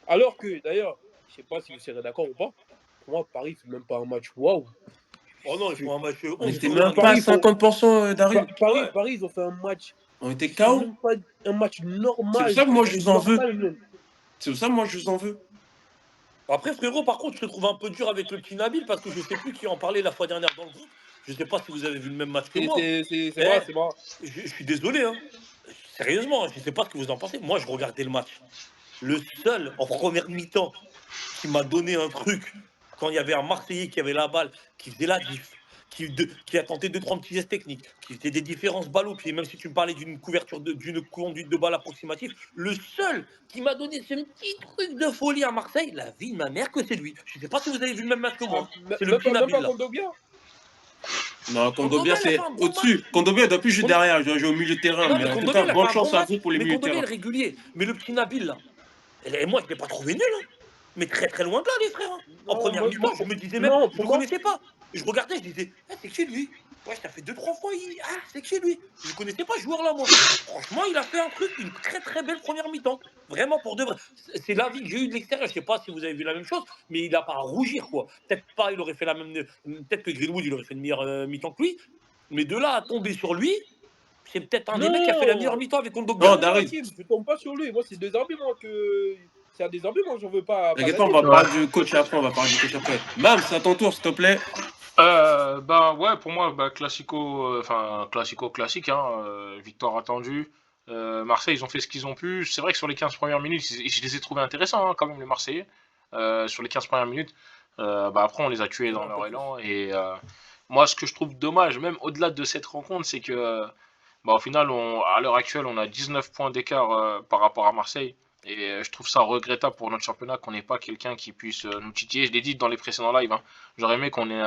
Alors que, d'ailleurs, je sais pas si vous serez d'accord ou pas, pour moi, Paris fait même pas un match waouh. Oh non, ils font un match On 11 était sur même 20. pas à 50%, Daryl. Ouais. Paris, ils ont fait un match. On était C'est KO. même pas un match normal. C'est pour ça que moi, je vous en veux. normal, même. C'est pour ça que moi, je vous en veux. Après, frérot, par contre, je te trouve un peu dur avec le petit Nabil parce que je sais plus qui en parlait la fois dernière dans le groupe. Je sais pas si vous avez vu le même match que moi. C'est vrai, c'est vrai. Je suis désolé, hein. Sérieusement, je sais pas ce que vous en pensez. Moi, je regardais le match. Le seul, en première mi-temps, qui m'a donné un truc, quand il y avait un Marseillais qui avait la balle, qui faisait la diff, qui a tenté 2-3 petits gestes techniques, qui faisait des différences balles au pied, même si tu me parlais d'une d'une conduite de balle approximative, le seul qui m'a donné ce petit truc de folie à Marseille, la vie de ma mère, que c'est lui. Je sais pas si vous avez vu le même match que moi. C'est le petit Même Nabil, pas là. Kondogbia. Non, Kondobia, Kondobia, il a c'est fait un bon au-dessus. match. Kondobia, il doit plus jouer derrière. Il doit jouer au milieu de terrain. Non, Mais mais en tout Kondobia, cas, il a fait bonne un bon chance à match. vous pour les Mais milieux de Kondobia, terrain. il est régulier. Mais le petit Nabil, là, et moi, je ne l'ai pas trouvé nul. Hein. Mais très très loin de là, les frères. Hein. En Non, première moi, mi-temps, moi, je me disais même, non, je pour ne moi, connaissais pas. Je regardais, je disais, ah, c'est qui lui? Ouais, ça fait 2-3 fois, ah, c'est qui lui? Je ne connaissais pas ce joueur-là, moi. Franchement, il a fait un truc, une très très belle première mi-temps. Vraiment pour de vrai. C'est l'avis que j'ai eu de l'extérieur. Je ne sais pas si vous avez vu la même chose, mais il n'a pas à rougir, quoi. Peut-être pas, il aurait fait la même. Peut-être que Greenwood, il aurait fait une meilleure mi-temps que lui. Mais de là à tomber sur lui, c'est peut-être un des mecs qui a fait la meilleure non, mi-temps avec Non, Kondogbia. non, Daryl, Hakim, je tombe pas sur lui. Moi, c'est des arguments que. C'est un des arguments que j'en veux pas à t'inquiète pas, on Panati. va Ouais. parler du coach après, on va parler du coach après. Bam, c'est à ton tour, s'il te plaît. Bah ouais, pour moi, bah, classico classique, hein, victoire attendue. Marseille, ils ont fait ce qu'ils ont pu. C'est vrai que sur les 15 premières minutes, je les ai trouvés intéressants, hein, quand même, les Marseillais. Sur les 15 premières minutes, bah après, on les a tués Il y en dans a un peu leur plus. élan. Et moi, ce que je trouve dommage, même au-delà de cette rencontre, c'est que, bah, au final, à l'heure actuelle, on a 19 points d'écart par rapport à Marseille. Et je trouve ça regrettable pour notre championnat qu'on n'ait pas quelqu'un qui puisse nous titiller. Je l'ai dit dans les précédents lives, hein. J'aurais aimé qu'on ait,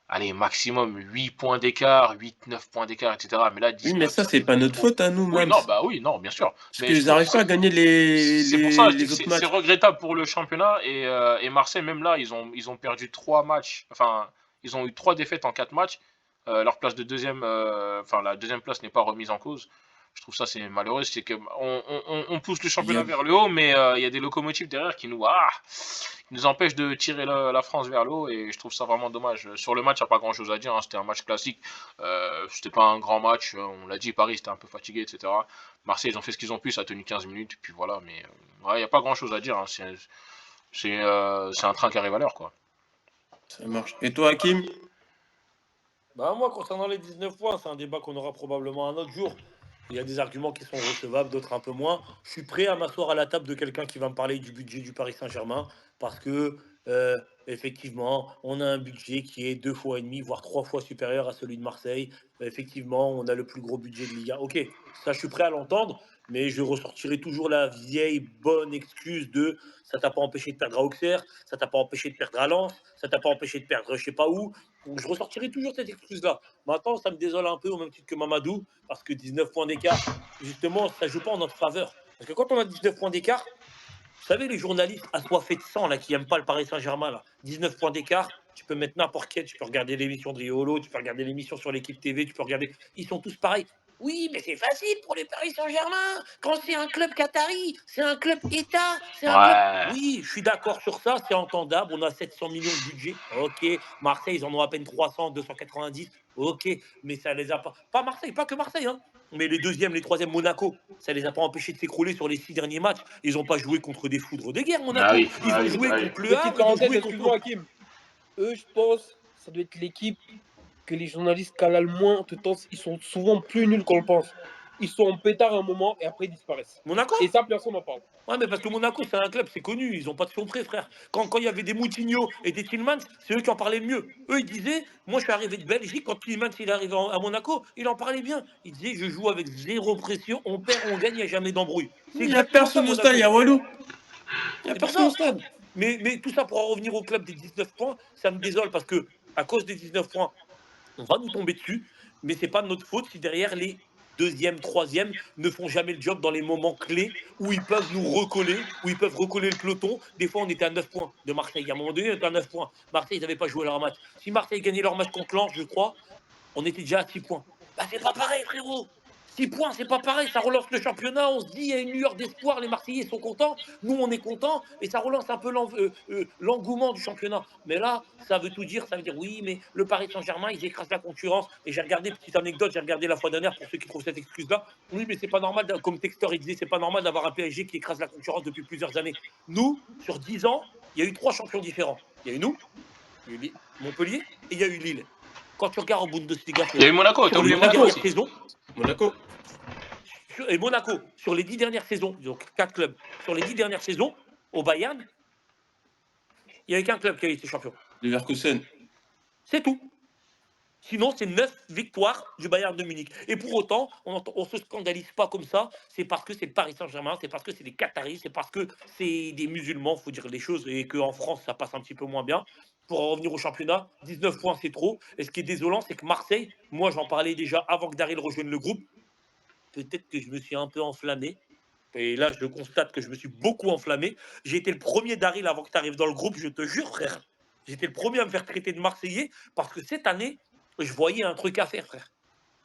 allez, maximum 8 points d'écart, 8 9 points d'écart, etc. Mais là, Oui, mais 19, ça, ça c'est fait pas beaucoup notre trop. faute à nous, Oui, Mams. non, bah oui, non, bien sûr. Parce Mais je qu'ils trouve, n'arrivent pas à gagner c'est pour ça, je dis que les autres c'est matchs. regrettable pour le championnat. Et Marseille, même là, ils ont perdu 3 matchs. Enfin, ils ont eu 3 défaites en 4 matchs. Leur place de deuxième, enfin, la deuxième place n'est pas remise en cause. Je trouve ça c'est malheureux, c'est que on pousse le Il y championnat a- vers le haut, mais il y a des locomotives derrière qui nous empêchent de tirer la France vers le haut, et je trouve ça vraiment dommage. Sur le match, il n'y a pas grand chose à dire, hein. C'était un match classique, c'était pas un grand match, on l'a dit, Paris c'était un peu fatigué, etc. Marseille, ils ont fait ce qu'ils ont pu, ça a tenu 15 minutes, et puis voilà, mais ouais, il n'y a pas grand chose à dire, hein. C'est un train qui arrive à l'heure, quoi. Ça marche. Et toi, Hakim? Bah moi, concernant les 19 points, c'est un débat qu'on aura probablement un autre jour. Il y a des arguments qui sont recevables, d'autres un peu moins. Je suis prêt à m'asseoir à la table de quelqu'un qui va me parler du budget du Paris Saint-Germain parce que, euh, effectivement, on a un budget qui est 2 fois et demi, voire 3 fois supérieur à celui de Marseille. Effectivement, on a le plus gros budget de Ligue 1. Ok, ça, je suis prêt à l'entendre, mais je ressortirai toujours la vieille bonne excuse de ça t'a pas empêché de perdre à Auxerre, ça t'a pas empêché de perdre à Lens, ça t'a pas empêché de perdre je sais pas où. Donc, je ressortirai toujours cette excuse-là. Maintenant, ça me désole un peu au même titre que Mamadou, parce que 19 points d'écart, justement, ça ne joue pas en notre faveur. Parce que quand on a 19 points d'écart, vous savez, les journalistes assoiffés de sang, là, qui n'aiment pas le Paris Saint-Germain, là, 19 points d'écart, tu peux mettre n'importe quel, tu peux regarder l'émission de Riolo, tu peux regarder l'émission sur l'équipe TV, tu peux regarder. Ils sont tous pareils. Oui, mais c'est facile pour le Paris Saint-Germain. Quand c'est un club qatari, c'est un club État, c'est un club. Ouais. Oui, je suis d'accord sur ça, c'est entendable. On a 700 millions de budget. Ok, Marseille, ils en ont à peine 300, 290. Ok, mais ça les a pas. Pas Marseille, pas que Marseille, hein. Mais les deuxièmes, les troisièmes, Monaco, ça les a pas empêchés de s'écrouler sur les 6 derniers matchs. Ils n'ont pas joué contre des foudres de guerre, Ah Monaco. oui, Ils ah ont oui, joué ah oui. contre Le Petite Havre, ils ont parenthèse, joué contre. excuse-moi, Hakim. Eux, je pense, ça doit être l'équipe que les journalistes calent le moins. En tout temps, ils sont souvent plus nuls qu'on le pense. Ils sont en pétard un moment et après ils disparaissent. Monaco. Et ça, personne n'en parle. Ouais, mais parce que Monaco, c'est un club, c'est connu. Ils n'ont pas de son prêt, frère. Quand il y avait des Moutinho et des Tillmans, c'est eux qui en parlaient le mieux. Eux, ils disaient, moi, je suis arrivé de Belgique. Quand Tillmans il est arrivé à Monaco, il en parlait bien. Il disait, je joue avec zéro pression. On perd, on gagne, il n'y a jamais d'embrouille. C'est Il n'y a exactement ça, personne au stade, il y Monaco. a Walou. Il n'y a C'est pour personne au ça. stade. Mais tout ça pour en revenir au club des 19 points, ça me désole parce que, à cause des 19 points, on va nous tomber dessus, mais c'est pas de notre faute si derrière les deuxième, troisième ne font jamais le job dans les moments clés où ils peuvent nous recoller, où ils peuvent recoller le peloton. Des fois, on était à 9 points de Marseille. À un moment donné, on était à 9 points. Marseille, ils n'avaient pas joué leur match. Si Marseille gagnait leur match contre Lens, je crois, on était déjà à 6 points. Bah, c'est pas pareil, frérot. 6 points, c'est pas pareil. Ça relance le championnat. On se dit, il y a une lueur d'espoir. Les Marseillais sont contents. Nous, on est contents. Et ça relance un peu l'engouement du championnat. Mais là, ça veut tout dire. Ça veut dire, oui, mais le Paris Saint-Germain, ils écrasent la concurrence. Et j'ai regardé, petite anecdote, j'ai regardé la fois dernière pour ceux qui trouvent cette excuse-là. Oui, mais c'est pas normal, comme Textor, il disait, c'est pas normal d'avoir un PSG qui écrase la concurrence depuis plusieurs années. Nous, sur 10 ans, il y a eu 3 champions différents. Il y a eu nous, il y a eu Montpellier et il y a eu Lille. Quand tu regardes en Bundesliga Il y a eu Monaco, t'as sur les oublié 10 Monaco dernières aussi. saisons, Monaco. et Monaco, sur les 10 dernières saisons, donc 4 clubs, sur les 10 dernières saisons, au Bayern, il n'y avait qu'un club qui a été champion. Leverkusen. C'est tout. Sinon, c'est 9 victoires du Bayern de Munich. Et pour autant, on ne se scandalise pas comme ça. C'est parce que c'est le Paris Saint-Germain, c'est parce que c'est des Qataris, c'est parce que c'est des musulmans, il faut dire les choses, et qu'en France, ça passe un petit peu moins bien. Pour en revenir au championnat, 19 points, c'est trop. Et ce qui est désolant, c'est que Marseille, moi j'en parlais déjà avant que Daryl rejoigne le groupe, peut-être que je me suis un peu enflammé. Et là, je constate que je me suis beaucoup enflammé. J'ai été le premier, Daryl, avant que tu arrives dans le groupe, je te jure, frère. J'étais le premier à me faire traiter de Marseillais parce que cette année, je voyais un truc à faire, frère.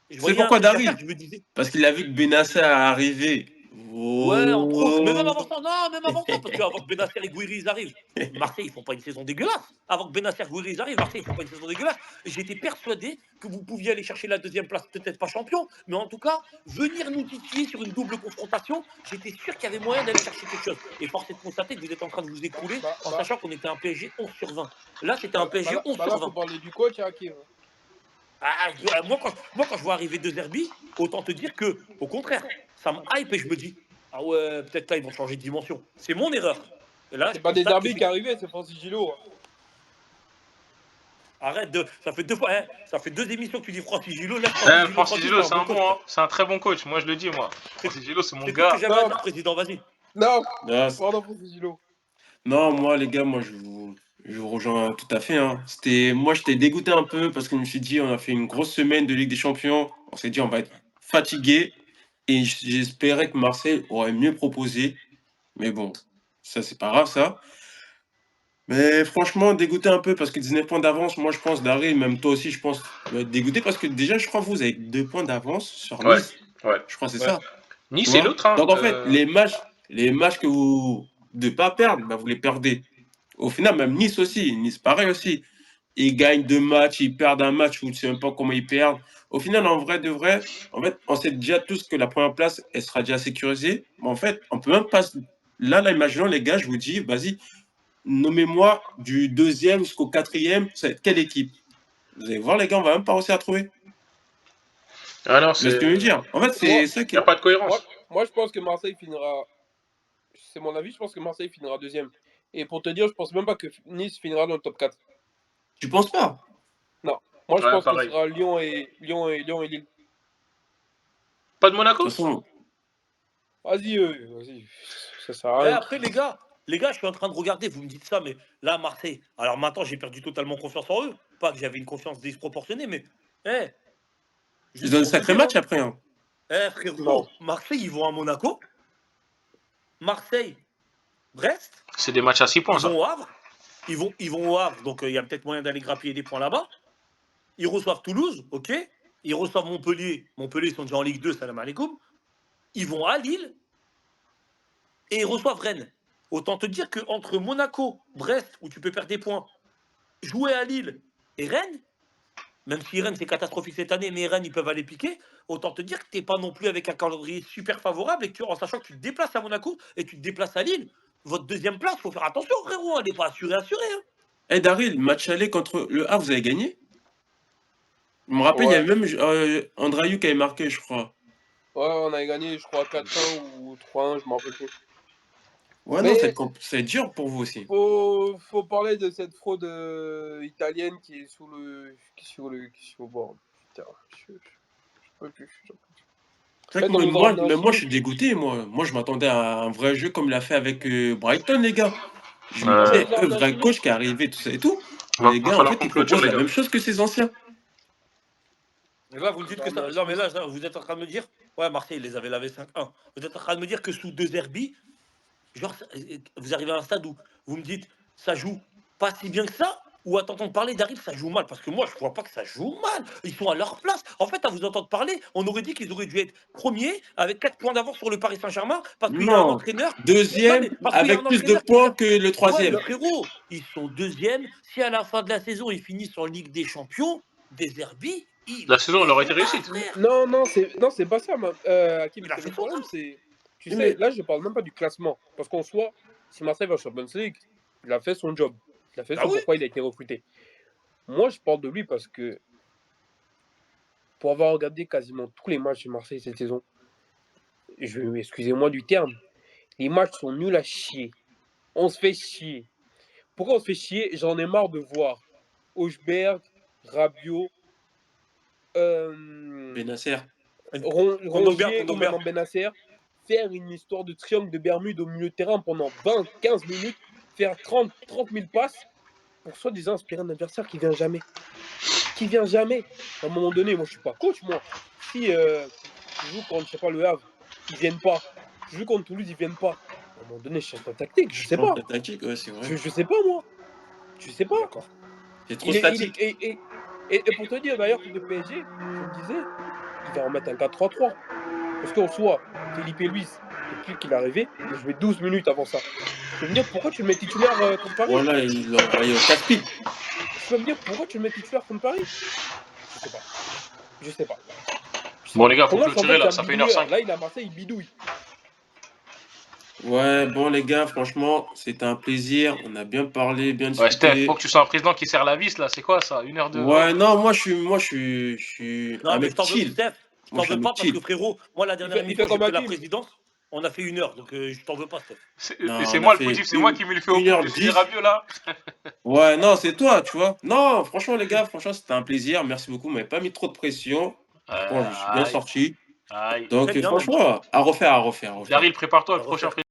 Je C'est voyais un pourquoi truc à faire, Daryl? je me disais, Parce qu'il a vu que Benasser est arrivé. ouais, entre autres. Mais même Oh. avant ça, non, même avant ça, parce qu'avant que Benacer et Gouiri ils arrivent, Marseille, ils font pas une saison dégueulasse. Avant que Benacer et Gouiri ils arrivent, Marseille, ils font pas une saison dégueulasse. J'étais persuadé que vous pouviez aller chercher la deuxième place, peut-être pas champion, mais en tout cas, venir nous titiller sur une double confrontation, j'étais sûr qu'il y avait moyen d'aller chercher quelque chose. Et force est de constater que vous êtes en train de vous écrouler Bah, en bah, sachant qu'on était un PSG 11 sur 20. Là, c'était bah, un bah PSG là, 11 bah sur là, faut 20. parler du coach, Hakim. Moi, quand je vois arriver deux Herbie, autant te dire que, au contraire, ça me hype et je me dis, ah ouais, peut-être là, ils vont changer de dimension. C'est mon erreur. Et là, C'est je pas des constate que arbitres qui arrivaient, c'est Francis Gillot. arrête de. Ça fait deux fois, hein, ça fait deux émissions que tu dis Francis Gillot, laisse Francis Gillot Francis tranquille, Gillot, c'est un c'est bon un coach, bon, frère. hein. C'est un très bon coach. Moi, je le dis, moi. Francis Gillot, c'est mon C'est tout ce que gars. j'avais à Non, dire, président, vas-y. non, Non, pardon, Francis Gillot. non, moi, les gars, je vous rejoins tout à fait. Hein. Moi, j'étais dégoûté un peu parce que je me suis dit, on a fait une grosse semaine de Ligue des Champions. On s'est dit, on va être fatigué. Et j'espérais que Marseille aurait mieux proposé. Mais bon, ça, c'est pas grave, ça. Mais franchement, dégoûté un peu parce que 19 points d'avance, moi, je pense, Daryl, même toi aussi, je pense, tu vas être dégoûté parce que déjà, je crois que vous avez 2 points d'avance sur Ouais, Nice. ouais. Je crois que c'est Ouais. ça. Tu Nice et vois? l'autre, hein. Donc, en fait, les matchs que vous ne pas perdre, bah, vous les perdez. Au final, même Nice aussi, Nice pareil aussi. Ils gagnent 2 matchs, ils perdent un match, vous ne savez même pas comment ils perdent. Au final, en vrai de vrai, en fait, on sait déjà tous que la première place, elle sera déjà sécurisée. Mais en fait, on peut même pas. Là, imaginons les gars, je vous dis, vas-y, nommez-moi du deuxième jusqu'au quatrième, c'est quelle équipe? Vous allez voir, les gars, on va même pas réussir à trouver. Ah non, Vous voyez ce que je veux dire? En fait, Moi, c'est ça qui y a est. pas de moi, cohérence. moi, je pense que Marseille finira. C'est mon avis, je pense que Marseille finira deuxième. Et pour te dire, je pense même pas que Nice finira dans le top 4. Tu penses pas? Non. Moi, je Ouais, pense que ce pareil. sera Lyon et Lille. Pas de De Monaco? toute façon, Vas-y. Ça sert à Eh, rien. après, les gars, je suis en train de regarder, vous me dites ça, mais là, Marseille. Alors maintenant, j'ai perdu totalement confiance en eux. Pas que j'avais une confiance disproportionnée, mais eh, ils juste ont un pour vous sacré dire, hein, match après. Hein. eh, Non. frérot, Marseille, ils vont à Monaco. Marseille, Brest, C'est des matchs à 6 points, ils ça. vont au Havre. Ils vont au Havre, donc il y a peut-être moyen d'aller grappiller des points là-bas. Ils reçoivent Toulouse, ok. Ils reçoivent Montpellier. Montpellier, ils sont déjà en Ligue 2, salam alaikum. Ils vont à Lille et ils reçoivent Rennes. Autant te dire qu'entre Monaco, Brest, où tu peux perdre des points, jouer à Lille et Rennes, même si Rennes c'est catastrophique cette année, mais Rennes ils peuvent aller piquer, autant te dire que tu n'es pas non plus avec un calendrier super favorable et que en sachant que tu te déplaces à Monaco et tu te déplaces à Lille, votre deuxième place, il faut faire attention frérot, elle n'est pas assurée. Hein. Eh Daryl, match aller contre le Havre, vous avez gagné? Je me rappelle, il y Ouais. avait même Andrayou qui avait marqué, je crois. Ouais, on a gagné, je crois, 4-1 ou 3-1, je m'en rappelle plus. Ouais, non, Mais c'est dur pour vous aussi. faut parler de cette fraude italienne qui est qui est au bord. Putain, je peux plus. C'est En vrai fait, que on nous a ramené un même moi, je chimique. suis dégoûté. Moi, je m'attendais à un vrai jeu comme il a fait avec Brighton, les gars. Je me On Euh, disais, nous a ramené un vrai chimique. coach qui est arrivé, tout ça et tout. Mais va les gars, en falloir fait, qu'on ils clôture, proposent les la gars. même chose que ses anciens. Et là, vous On me nous dites a que ramené ça. un Non, mais chimique. là, vous êtes en train de me dire, ouais, Marseille, ils les avait lavés 5-1. Vous êtes en train de me dire que sous deux Herbie, genre, vous arrivez à un stade où vous me dites, ça joue pas si bien que ça, ou à t'entendre parler d'Aril, ça joue mal. Parce que moi, je vois pas que ça joue mal. Ils sont à leur place. En fait, à vous entendre parler, on aurait dit qu'ils auraient dû être premiers avec 4 points d'avance sur le Paris Saint-Germain, parce qu'il y a un Non. entraîneur. Non, Deuxième mais parce qu'il y a un avec plus de entraîneur qui points vient. que le Ouais, mais troisième. frérot, ils sont deuxièmes. Si à la fin de la saison, ils finissent en Ligue des Champions, des Herbie, il La a saison, fait elle aurait son été taf, réussite. frère. Non, c'est pas ça, Hakim. Il a C'est fait le son problème, taf. c'est. Tu sais, Mais là, je parle même pas du classement. Parce qu'en soi, si Marseille va en Champions League, il a fait son job. Il a fait Ah son oui. pourquoi il a été recruté. Moi, je parle de lui parce que pour avoir regardé quasiment tous les matchs de Marseille cette saison, excusez-moi du terme, les matchs sont nuls à chier. On se fait chier. Pourquoi on se fait chier? J'en ai marre de voir Hochberg, Rabiot, Benasser. Rongier ou Kondogbia. maintenant Benasser faire une histoire de triangle de Bermude au milieu de terrain pendant 20-15 minutes, faire 30 000 passes pour soi-disant inspirer un adversaire qui vient jamais. Qui vient jamais. À un moment donné, moi je suis pas coach, moi. Si je joue contre, je sais pas, le Havre, ils viennent pas. tu joues contre Toulouse, ils viennent pas. À un moment donné, je change ta tactique, je sais Change pas. ta tactique, ouais, c'est vrai. Je sais pas, moi. Je sais pas. D'accord. C'est trop statique. Et pour te dire, d'ailleurs, contre le PSG, je me disais, il va remettre un 4-3-3. Parce qu'en soi, Felipe Luis, depuis qu'il est arrivé, il a joué 12 minutes avant ça. Tu peux me dire pourquoi tu le mets titulaire contre Paris? Voilà, il l'a envoyé au casse-pied. Tu peux me dire pourquoi tu le mets titulaire contre Paris? Je sais pas. Je sais pas. Bon, les gars, Pour faut moi, clôturer c'est là, un ça fait bidouilleur. 1h05. Là, il est à Marseille, il bidouille. Ouais, bon, les gars, franchement, c'était un plaisir. On a bien parlé, bien Ouais, Steph, discuté. faut que tu sois un président qui serre la vis là, c'est quoi ça? 1h02. Ouais, non, je suis Non, un mais je mec t'en veux, chill. Steph, je Moi, t'en je suis un veux mec pas parce que chill. frérot, moi la Il dernière fait émission, j'ai comme pris la Hakim. présidence, on a fait 1 heure, donc je t'en veux pas, Steph. Et Non, c'est on a moi le fait fautif, c'est moi qui me le fais au foot de Cédé 1h10. Rabiot là. Ouais, non, c'est toi, tu vois. Non, franchement, les gars, franchement, c'était un plaisir. Merci beaucoup. Vous m'avez pas mis trop de pression. Franchement, je suis bien Aïe, sorti. aïe. Très Donc, bien, même. franchement, à refaire, à refaire, à refaire. Daryl, prépare-toi, le À prochain refaire.